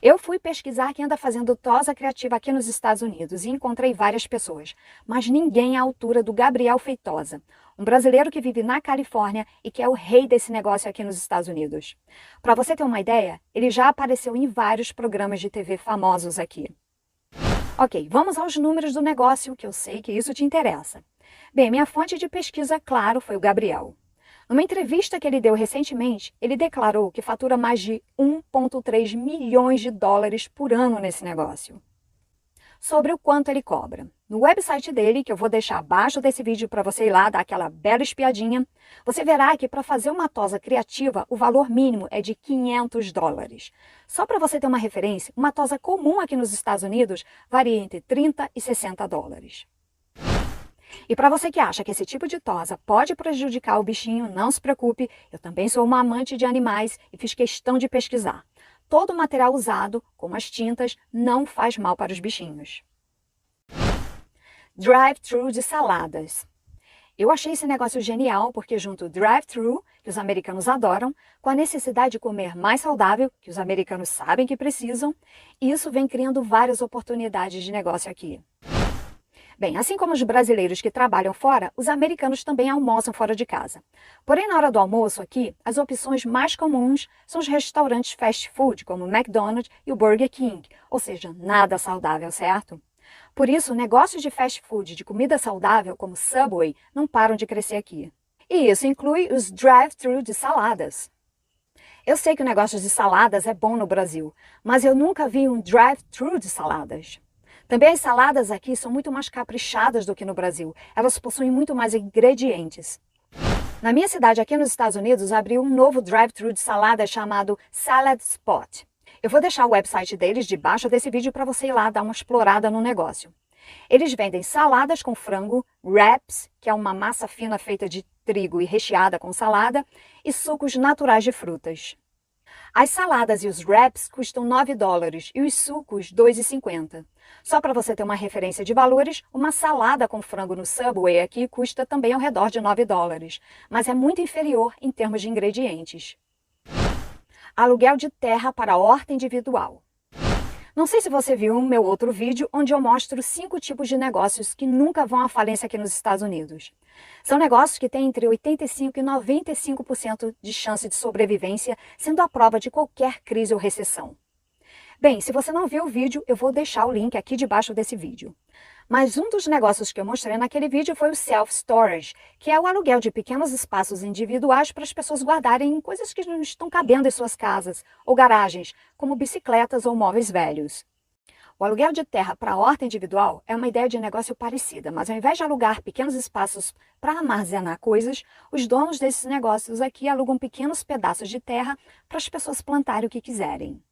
Eu fui pesquisar quem anda fazendo tosa criativa aqui nos Estados Unidos e encontrei várias pessoas, mas ninguém à altura do Gabriel Feitosa, um brasileiro que vive na Califórnia e que é o rei desse negócio aqui nos Estados Unidos. Para você ter uma ideia, ele já apareceu em vários programas de TV famosos aqui. Ok, vamos aos números do negócio, que eu sei que isso te interessa. Bem, minha fonte de pesquisa, claro, foi o Gabriel. Numa entrevista que ele deu recentemente, ele declarou que fatura mais de 1,3 milhões de dólares por ano nesse negócio. Sobre o quanto ele cobra. No website dele, que eu vou deixar abaixo desse vídeo para você ir lá dar aquela bela espiadinha, você verá que para fazer uma tosa criativa, o valor mínimo é de 500 dólares. Só para você ter uma referência, uma tosa comum aqui nos Estados Unidos varia entre 30 e 60 dólares. E para você que acha que esse tipo de tosa pode prejudicar o bichinho, não se preocupe, eu também sou uma amante de animais e fiz questão de pesquisar. Todo o material usado, como as tintas, não faz mal para os bichinhos. Drive-thru de saladas. Eu achei esse negócio genial porque junto o drive-thru, que os americanos adoram, com a necessidade de comer mais saudável, que os americanos sabem que precisam, isso vem criando várias oportunidades de negócio aqui. Bem, assim como os brasileiros que trabalham fora, os americanos também almoçam fora de casa. Porém, na hora do almoço aqui, as opções mais comuns são os restaurantes fast food, como o McDonald's e o Burger King, ou seja, nada saudável, certo? Por isso, negócios de fast food de comida saudável, como Subway, não param de crescer aqui. E isso inclui os drive-thru de saladas. Eu sei que o negócio de saladas é bom no Brasil, mas eu nunca vi um drive-thru de saladas. Também as saladas aqui são muito mais caprichadas do que no Brasil. Elas possuem muito mais ingredientes. Na minha cidade, aqui nos Estados Unidos, abriu um novo drive-thru de salada chamado Salad Spot. Eu vou deixar o website deles debaixo desse vídeo para você ir lá dar uma explorada no negócio. Eles vendem saladas com frango, wraps, que é uma massa fina feita de trigo e recheada com salada, e sucos naturais de frutas. As saladas e os wraps custam $9 e os sucos $2,50. Só para você ter uma referência de valores, uma salada com frango no Subway aqui custa também ao redor de $9, mas é muito inferior em termos de ingredientes. Aluguel de terra para horta individual. Não sei se você viu o meu outro vídeo onde eu mostro 5 tipos de negócios que nunca vão à falência aqui nos Estados Unidos. São negócios que têm entre 85% e 95% de chance de sobrevivência, sendo a prova de qualquer crise ou recessão. Bem, se você não viu o vídeo, eu vou deixar o link aqui debaixo desse vídeo. Mas um dos negócios que eu mostrei naquele vídeo foi o self-storage, que é o aluguel de pequenos espaços individuais para as pessoas guardarem coisas que não estão cabendo em suas casas ou garagens, como bicicletas ou móveis velhos. O aluguel de terra para horta individual é uma ideia de negócio parecida, mas ao invés de alugar pequenos espaços para armazenar coisas, os donos desses negócios aqui alugam pequenos pedaços de terra para as pessoas plantarem o que quiserem.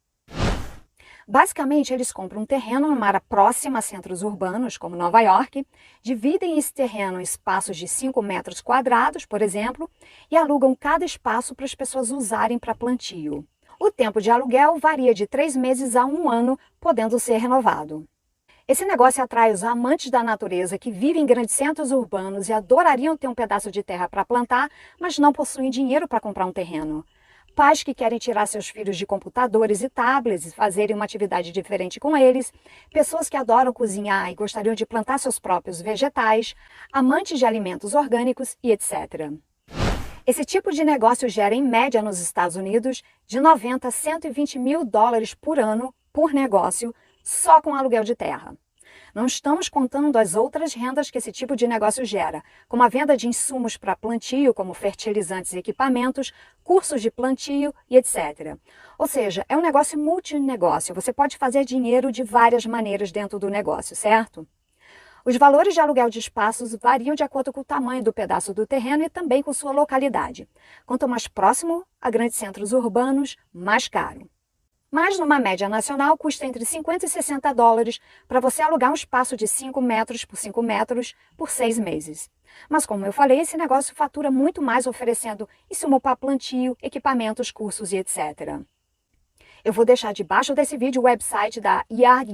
Basicamente, eles compram um terreno numa área próxima a centros urbanos, como Nova York, dividem esse terreno em espaços de 5 metros quadrados, por exemplo, e alugam cada espaço para as pessoas usarem para plantio. O tempo de aluguel varia de 3 meses a 1 ano, podendo ser renovado. Esse negócio atrai os amantes da natureza que vivem em grandes centros urbanos e adorariam ter um pedaço de terra para plantar, mas não possuem dinheiro para comprar um terreno. Pais que querem tirar seus filhos de computadores e tablets e fazerem uma atividade diferente com eles, pessoas que adoram cozinhar e gostariam de plantar seus próprios vegetais, amantes de alimentos orgânicos e etc. Esse tipo de negócio gera, em média nos Estados Unidos, de 90 a 120 mil dólares por ano por negócio, só com aluguel de terra. Não estamos contando as outras rendas que esse tipo de negócio gera, como a venda de insumos para plantio, como fertilizantes e equipamentos, cursos de plantio e etc. Ou seja, é um negócio multinegócio. Você pode fazer dinheiro de várias maneiras dentro do negócio, certo? Os valores de aluguel de espaços variam de acordo com o tamanho do pedaço do terreno e também com sua localidade. Quanto mais próximo a grandes centros urbanos, mais caro. Mas, numa média nacional, custa entre 50 e 60 dólares para você alugar um espaço de 5 metros por 5 metros por 6 meses. Mas, como eu falei, esse negócio fatura muito mais oferecendo insumo para plantio, equipamentos, cursos e etc. Eu vou deixar debaixo desse vídeo o website da Yard,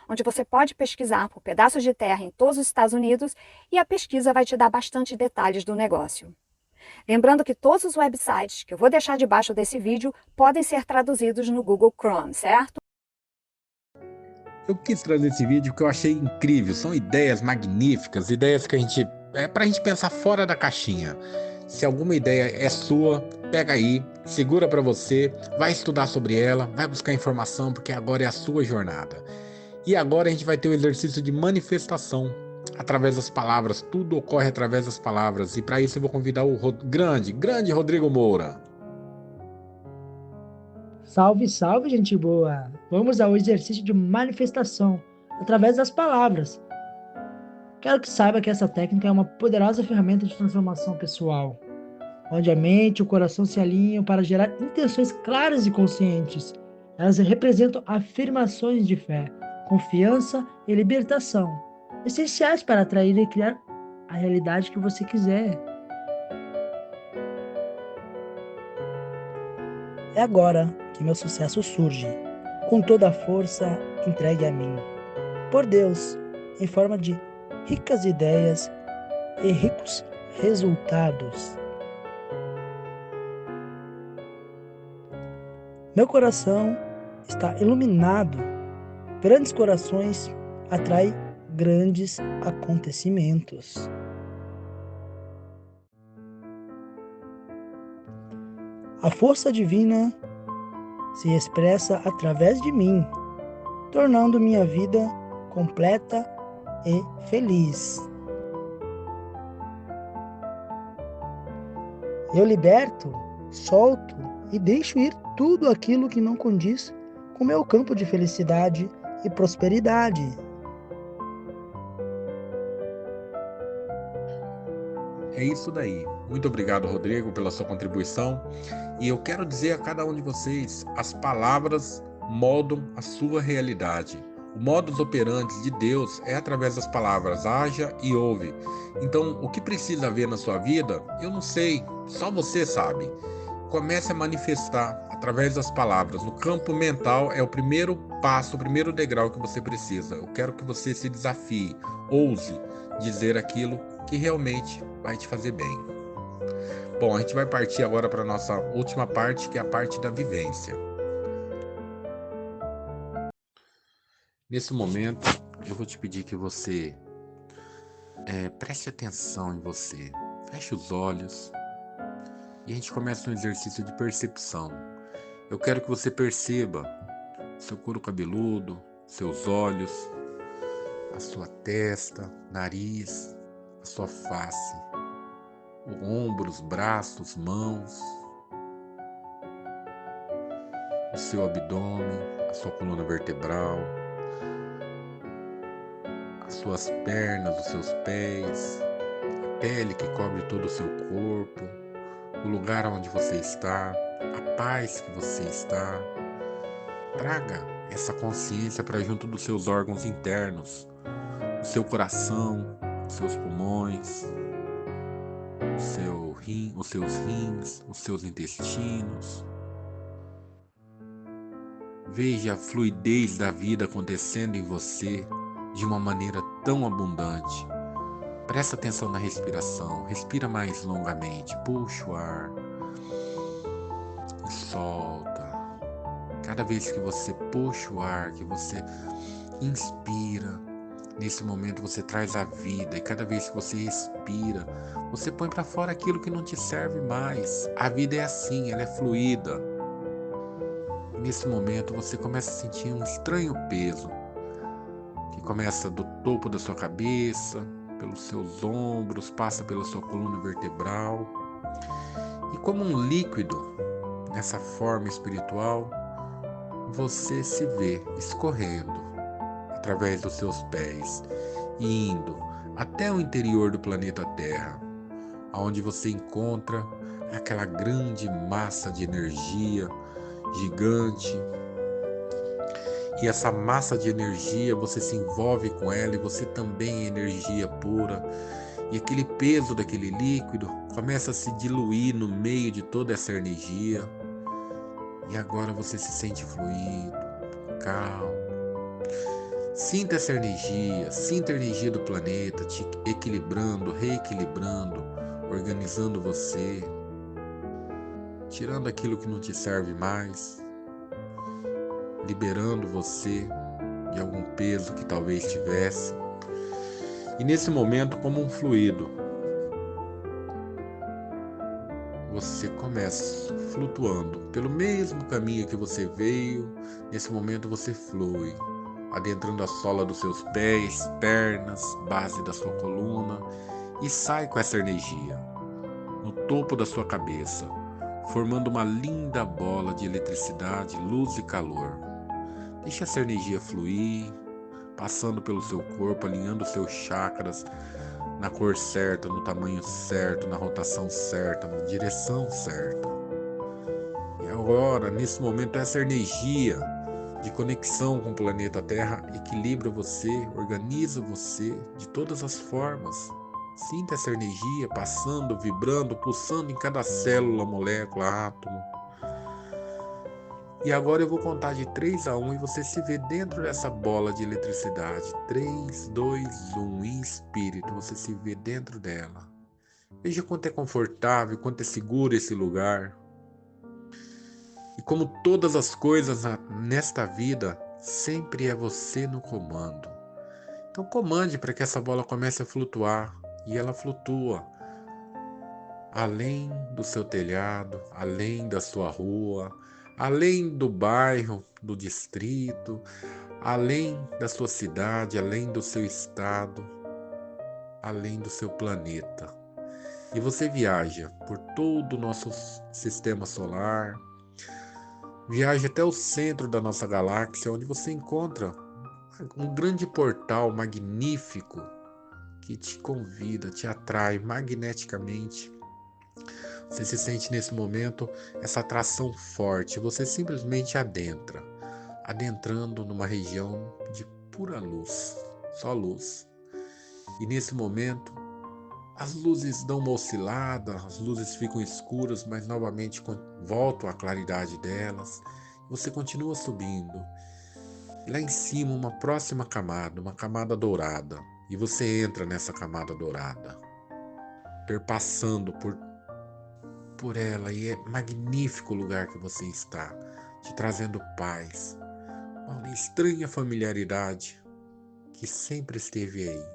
onde você pode pesquisar por pedaços de terra em todos os Estados Unidos e a pesquisa vai te dar bastante detalhes do negócio. Lembrando que todos os websites que eu vou deixar debaixo desse vídeo podem ser traduzidos no Google Chrome, certo? Eu quis trazer esse vídeo porque eu achei incrível. São ideias magníficas, ideias que pra gente pensar fora da caixinha. Se alguma ideia é sua, pega aí, segura para você, vai estudar sobre ela, vai buscar informação, porque agora é a sua jornada. E agora a gente vai ter o exercício de manifestação através das palavras. Tudo ocorre através das palavras. E para isso eu vou convidar o grande Rodrigo Moura. Salve, salve, gente boa! Vamos ao exercício de manifestação através das palavras. Quero que saiba que essa técnica é uma poderosa ferramenta de transformação pessoal, onde a mente e o coração se alinham para gerar intenções claras e conscientes. Elas representam afirmações de fé, confiança e libertação, essenciais para atrair e criar a realidade que você quiser. É agora que meu sucesso surge, com toda a força entregue a mim, por Deus, em forma de ricas ideias e ricos resultados. Meu coração está iluminado. Grandes corações atraem grandes acontecimentos. A força divina se expressa através de mim, tornando minha vida completa e feliz. Eu liberto, solto e deixo ir tudo aquilo que não condiz com meu campo de felicidade e prosperidade. É isso daí. Muito obrigado, Rodrigo, pela sua contribuição. E eu quero dizer a cada um de vocês, as palavras moldam a sua realidade. O modus operandi de Deus é através das palavras haja e ouve. Então, o que precisa haver na sua vida, eu não sei, só você sabe. Comece a manifestar através das palavras. No campo mental é o primeiro passo, o primeiro degrau que você precisa. Eu quero que você se desafie, ouse dizer aquilo que realmente vai te fazer bem. Bom, a gente vai partir agora para a nossa última parte, que é a parte da vivência. Nesse momento, eu vou te pedir que você preste atenção em você. Feche os olhos e a gente começa um exercício de percepção. Eu quero que você perceba seu couro cabeludo, seus olhos, a sua testa, nariz, a sua face, ombros, braços, mãos, o seu abdômen, a sua coluna vertebral, as suas pernas, os seus pés, a pele que cobre todo o seu corpo, o lugar onde você está, a paz que você está. Traga essa consciência para junto dos seus órgãos internos, o seu coração, os seus pulmões, os seus rins, os seus intestinos. Veja a fluidez da vida acontecendo em você de uma maneira tão abundante. Presta atenção na respiração, respira mais longamente, puxa o ar e solta. Cada vez que você puxa o ar, que você inspira, nesse momento você traz a vida, e cada vez que você expira, você põe para fora aquilo que não te serve mais. A vida é assim, ela é fluida. E nesse momento você começa a sentir um estranho peso, que começa do topo da sua cabeça, pelos seus ombros, passa pela sua coluna vertebral. E como um líquido, nessa forma espiritual, você se vê escorrendo através dos seus pés e indo até o interior do planeta Terra, onde você encontra aquela grande massa de energia gigante. E essa massa de energia, você se envolve com ela e você também é energia pura. E aquele peso daquele líquido começa a se diluir no meio de toda essa energia. E agora você se sente fluido, calmo. Sinta essa energia, sinta a energia do planeta te equilibrando, reequilibrando, organizando você, tirando aquilo que não te serve mais, liberando você de algum peso que talvez tivesse. E nesse momento, como um fluido, você começa flutuando pelo mesmo caminho que você veio. Nesse momento você flui, adentrando a sola dos seus pés, pernas, base da sua coluna, e sai com essa energia no topo da sua cabeça, formando uma linda bola de eletricidade, luz e calor. Deixe essa energia fluir, passando pelo seu corpo, alinhando os seus chakras na cor certa, no tamanho certo, na rotação certa, na direção certa. E agora, nesse momento, essa energia de conexão com o planeta Terra equilibra você, organiza você de todas as formas. Sinta essa energia passando, vibrando, pulsando em cada célula, molécula, átomo. E agora eu vou contar de 3 a 1 e você se vê dentro dessa bola de eletricidade. 3, 2, 1, espírito, você se vê dentro dela. Veja quanto é confortável, quanto é seguro esse lugar. E como todas as coisas nesta vida, sempre é você no comando. Então comande para que essa bola comece a flutuar. E ela flutua além do seu telhado, além da sua rua, além do bairro, do distrito, além da sua cidade, além do seu estado, além do seu planeta. E você viaja por todo o nosso sistema solar, viaja até o centro da nossa galáxia, onde você encontra um grande portal magnífico que te convida, te atrai magneticamente. Você se sente nesse momento essa atração forte, você simplesmente adentrando numa região de pura luz, só luz. E nesse momento, as luzes dão uma oscilada, as luzes ficam escuras, mas novamente voltam à claridade delas. Você continua subindo. Lá em cima, uma próxima camada, uma camada dourada. E você entra nessa camada dourada, perpassando por ela. E é magnífico o lugar que você está, te trazendo paz. Uma estranha familiaridade que sempre esteve aí.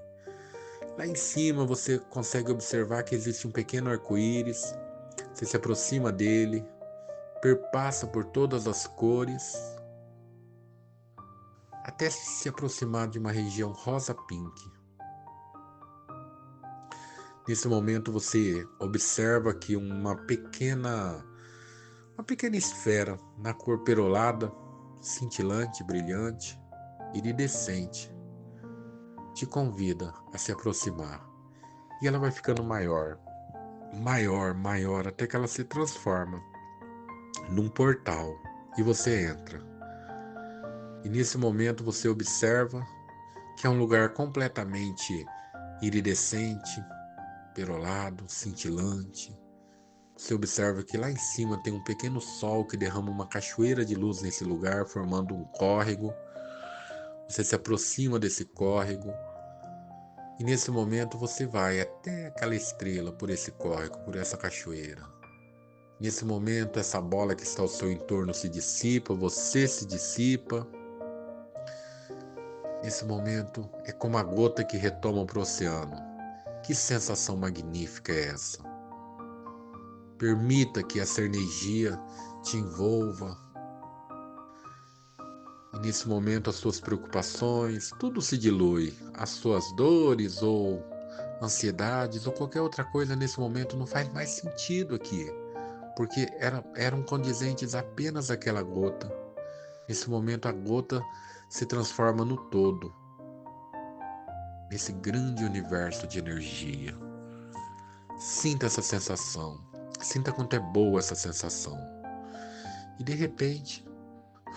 Lá em cima você consegue observar que existe um pequeno arco-íris. Você se aproxima dele, perpassa por todas as cores, até se aproximar de uma região rosa-pink. Nesse momento você observa que uma pequena esfera na cor perolada, cintilante, brilhante, iridescente, te convida a se aproximar. E ela vai ficando maior, maior, maior, até que ela se transforma num portal e você entra. E nesse momento você observa que é um lugar completamente iridescente, perolado, cintilante. Você observa que lá em cima tem um pequeno sol que derrama uma cachoeira de luz nesse lugar, formando um córrego. Você se aproxima desse córrego e nesse momento você vai até aquela estrela por esse córrego, por essa cachoeira. Nesse momento essa bola que está ao seu entorno se dissipa, você se dissipa. Nesse momento é como a gota que retoma para o oceano. Que sensação magnífica é essa? Permita que essa energia te envolva. E nesse momento as suas preocupações, tudo se dilui. As suas dores ou ansiedades ou qualquer outra coisa nesse momento não faz mais sentido aqui. Porque eram condizentes apenas aquela gota. Nesse momento a gota se transforma no todo. Nesse grande universo de energia. Sinta essa sensação. Sinta quanto é boa essa sensação. E de repente,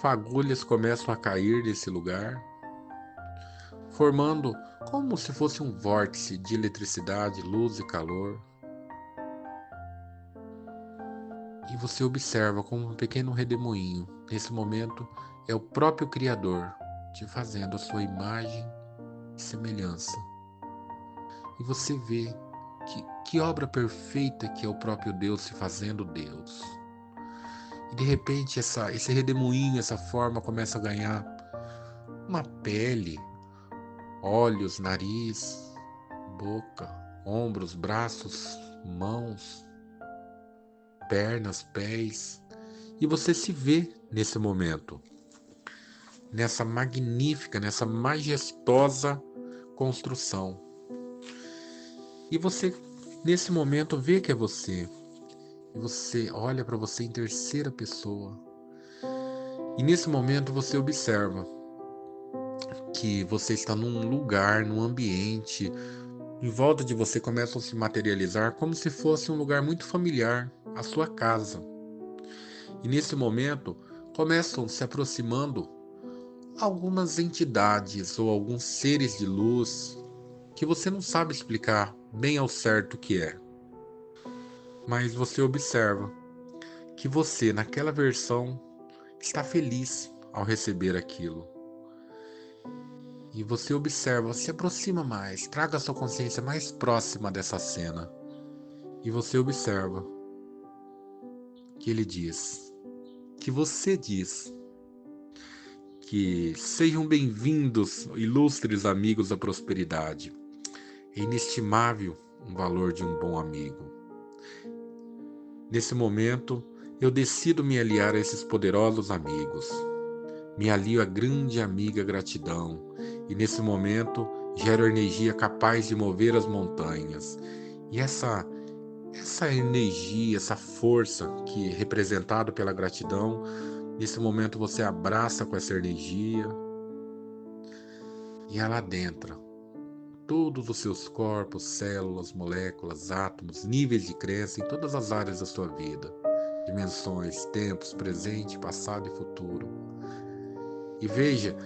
fagulhas começam a cair desse lugar, formando como se fosse um vórtice de eletricidade, luz e calor. E você observa como um pequeno redemoinho. Nesse momento, é o próprio Criador te fazendo a sua imagem e semelhança. E você vê que obra perfeita que é o próprio Deus se fazendo Deus. E de repente esse redemoinho, essa forma começa a ganhar uma pele, olhos, nariz, boca, ombros, braços, mãos, pernas, pés. E você se vê nesse momento, nessa magnífica, nessa majestosa construção. E você, nesse momento, vê que é você. E você olha para você em terceira pessoa. E nesse momento você observa que você está num lugar, num ambiente. Em volta de você começam a se materializar como se fosse um lugar muito familiar, a sua casa. E nesse momento começam se aproximando algumas entidades ou alguns seres de luz que você não sabe explicar bem ao certo o que é. Mas você observa que você, naquela versão, está feliz ao receber aquilo. E você observa, se aproxima mais, traga a sua consciência mais próxima dessa cena. E você observa que ele diz, que você diz, que sejam bem-vindos, ilustres amigos da prosperidade. É inestimável o valor de um bom amigo. Nesse momento, eu decido me aliar a esses poderosos amigos. Me alio à grande amiga gratidão. E nesse momento, gero energia capaz de mover as montanhas. E essa energia, essa força que é representada pela gratidão, nesse momento você abraça com essa energia e ela adentra todos os seus corpos, células, moléculas, átomos, níveis de crença em todas as áreas da sua vida, dimensões, tempos, presente, passado e futuro. E veja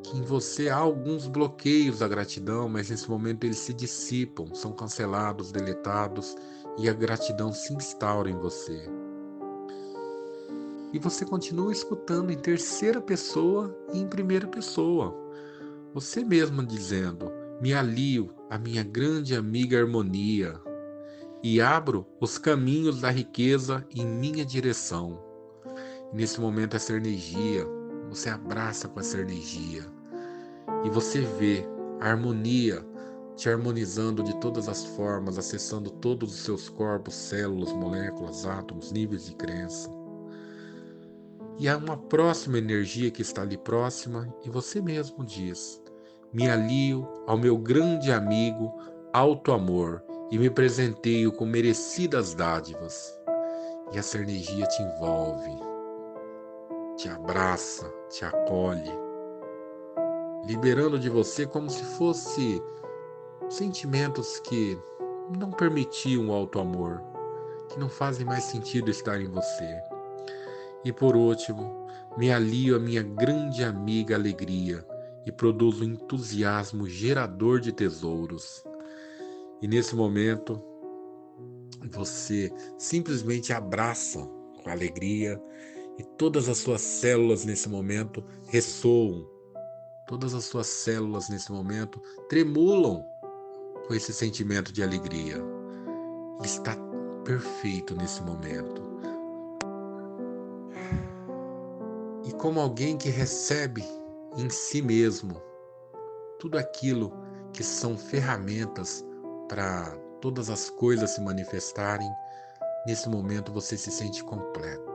que em você há alguns bloqueios da gratidão, mas nesse momento eles se dissipam, são cancelados, deletados e a gratidão se instaura em você. E você continua escutando em terceira pessoa e em primeira pessoa. Você mesmo dizendo: me alio à minha grande amiga harmonia e abro os caminhos da riqueza em minha direção. E nesse momento essa energia, você abraça com essa energia e você vê a harmonia te harmonizando de todas as formas, acessando todos os seus corpos, células, moléculas, átomos, níveis de crença. E há uma próxima energia que está ali próxima e você mesmo diz: me alio ao meu grande amigo Alto Amor e me presenteio com merecidas dádivas. E essa energia te envolve, te abraça, te acolhe, liberando de você como se fosse sentimentos que não permitiam o alto amor, que não fazem mais sentido estar em você. E por último, me alio à minha grande amiga alegria e produzo um entusiasmo gerador de tesouros. E nesse momento, você simplesmente abraça com alegria e todas as suas células nesse momento ressoam. Todas as suas células nesse momento tremulam com esse sentimento de alegria. Está perfeito nesse momento. E como alguém que recebe em si mesmo tudo aquilo que são ferramentas para todas as coisas se manifestarem, nesse momento você se sente completo.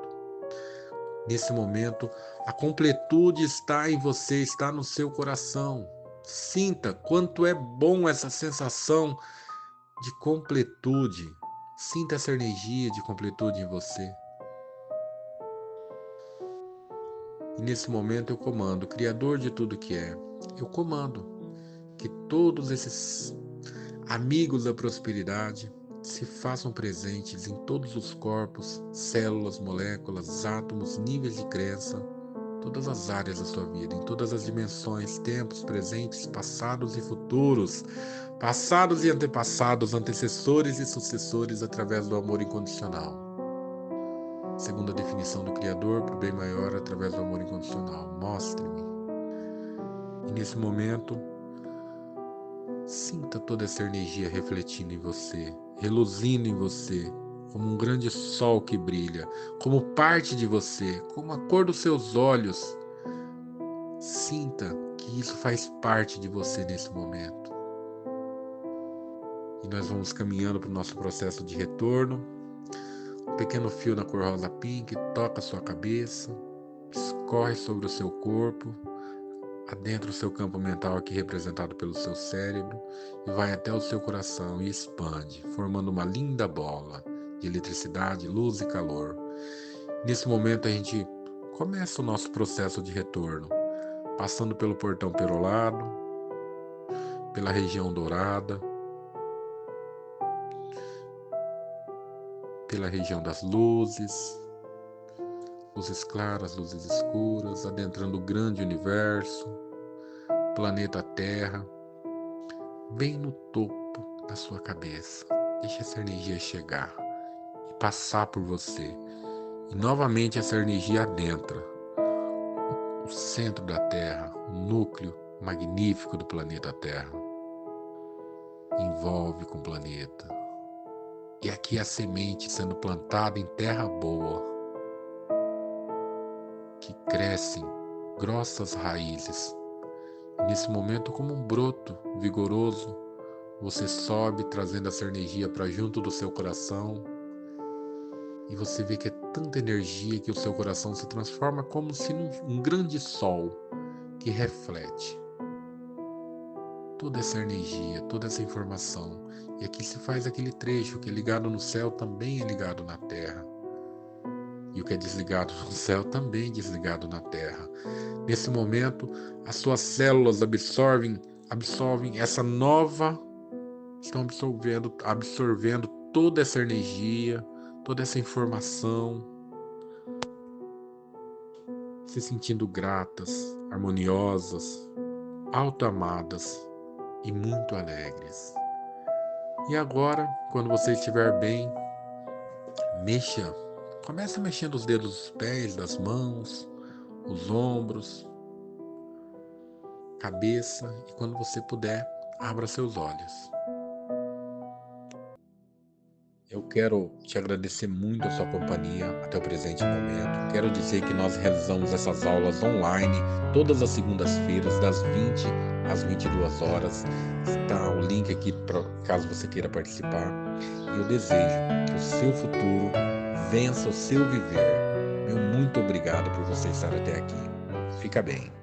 Nesse momento, a completude está em você, está no seu coração. Sinta quanto é bom essa sensação de completude. Sinta essa energia de completude em você. E nesse momento eu comando, Criador de tudo que é, eu comando que todos esses amigos da prosperidade se façam presentes em todos os corpos, células, moléculas, átomos, níveis de crença, todas as áreas da sua vida, em todas as dimensões, tempos, presentes, passados e futuros, passados e antepassados, antecessores e sucessores através do amor incondicional. Segundo a definição do Criador, para o bem maior através do amor incondicional. Mostre-me. E nesse momento, sinta toda essa energia refletindo em você, reluzindo em você, como um grande sol que brilha, como parte de você, como a cor dos seus olhos. Sinta que isso faz parte de você nesse momento. E nós vamos caminhando para o nosso processo de retorno. Um pequeno fio na cor rosa pink toca a sua cabeça, escorre sobre o seu corpo, adentra o seu campo mental aqui representado pelo seu cérebro e vai até o seu coração e expande, formando uma linda bola de eletricidade, luz e calor. Nesse momento a gente começa o nosso processo de retorno, passando pelo portão perolado, pela região dourada, pela região das luzes, luzes claras, luzes escuras, adentrando o grande universo, planeta Terra, bem no topo da sua cabeça. Deixe essa energia chegar e passar por você. E novamente essa energia adentra o centro da Terra, o núcleo magnífico do planeta Terra. Envolve com o planeta. E aqui a semente sendo plantada em terra boa, que crescem grossas raízes. E nesse momento, como um broto vigoroso, você sobe trazendo essa energia para junto do seu coração. E você vê que é tanta energia que o seu coração se transforma como se num grande sol que reflete toda essa energia, toda essa informação. E aqui se faz aquele trecho que é ligado no céu também é ligado na terra. E o que é desligado no céu também é desligado na terra. Nesse momento, as suas células absorvem essa nova, estão absorvendo toda essa energia, toda essa informação, se sentindo gratas, harmoniosas, autoamadas e muito alegres. E agora, quando você estiver bem, comece mexendo os dedos dos pés, das mãos, os ombros, cabeça, e quando você puder, abra seus olhos. Eu quero te agradecer muito a sua companhia até o presente momento. Quero dizer que nós realizamos essas aulas online todas as segundas-feiras, das 20 às 22 horas. Está o link aqui caso você queira participar. E eu desejo que o seu futuro vença o seu viver. Meu muito obrigado por você estar até aqui. Fica bem.